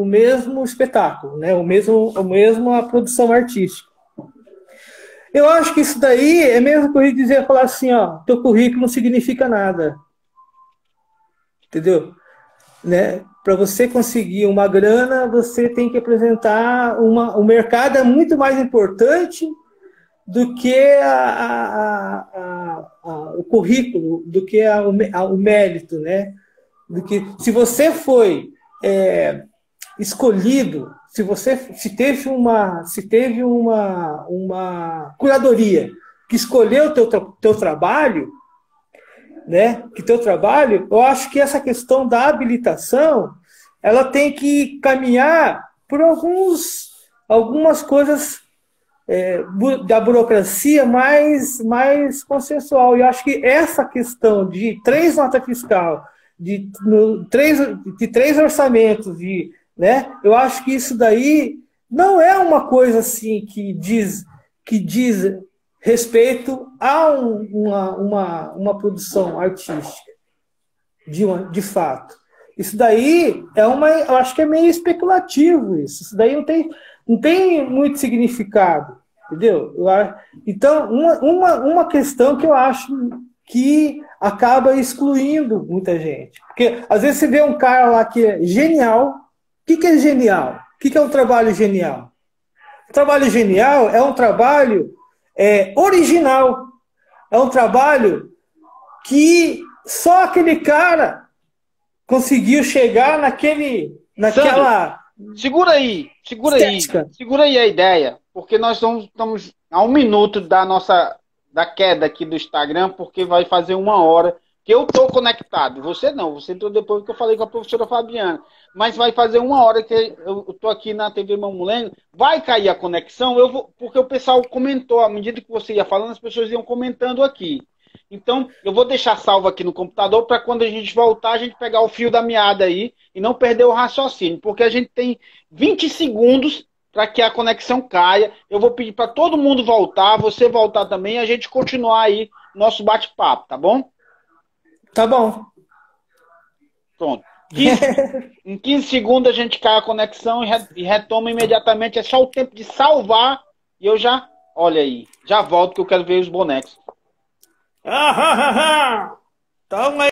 mesmo espetáculo, né? a mesma produção artística. Eu acho que isso daí é mesmo que eu ia dizer, falar assim, ó, teu currículo não significa nada. Entendeu? Né? Para você conseguir uma grana, você tem que apresentar o mercado é muito mais importante do que o currículo, do que o mérito, né? Do que, se você foi escolhido, se teve uma curadoria que escolheu o teu trabalho, né? Que teu trabalho, eu acho que essa questão da habilitação, ela tem que caminhar por algumas coisas da burocracia mais consensual. E eu acho que essa questão de 3 notas fiscal, de 3 orçamentos, né? Eu acho que isso daí não é uma coisa assim que diz respeito a uma produção artística, de fato. Isso daí eu acho que é meio especulativo isso. Isso daí não tem muito significado, entendeu? Então, uma questão que eu acho que acaba excluindo muita gente. Porque, às vezes, você vê um cara lá que é genial. O que é genial? O que é um trabalho genial? O trabalho genial é um trabalho original. É um trabalho que sá aquele cara conseguiu chegar naquela... Sandro, segura aí a ideia, porque nós estamos a 1 minuto da queda aqui do Instagram, porque vai fazer 1 hora que eu tô conectado. Você não, você entrou depois que eu falei com a professora Fabiana, mas vai fazer 1 hora que eu tô aqui na TV Mamulengo, vai cair a conexão, porque o pessoal comentou, à medida que você ia falando, as pessoas iam comentando aqui. Então, eu vou deixar salvo aqui no computador para quando a gente voltar, a gente pegar o fio da meada aí e não perder o raciocínio, porque a gente tem 20 segundos para que a conexão caia. Eu vou pedir para todo mundo voltar, você voltar também, e a gente continuar aí nosso bate-papo, tá bom? Tá bom. Pronto. Em 15 segundos a gente cai a conexão e retoma imediatamente. É só o tempo de salvar e eu já, olha aí, já volto que eu quero ver os bonecos. Toma aí.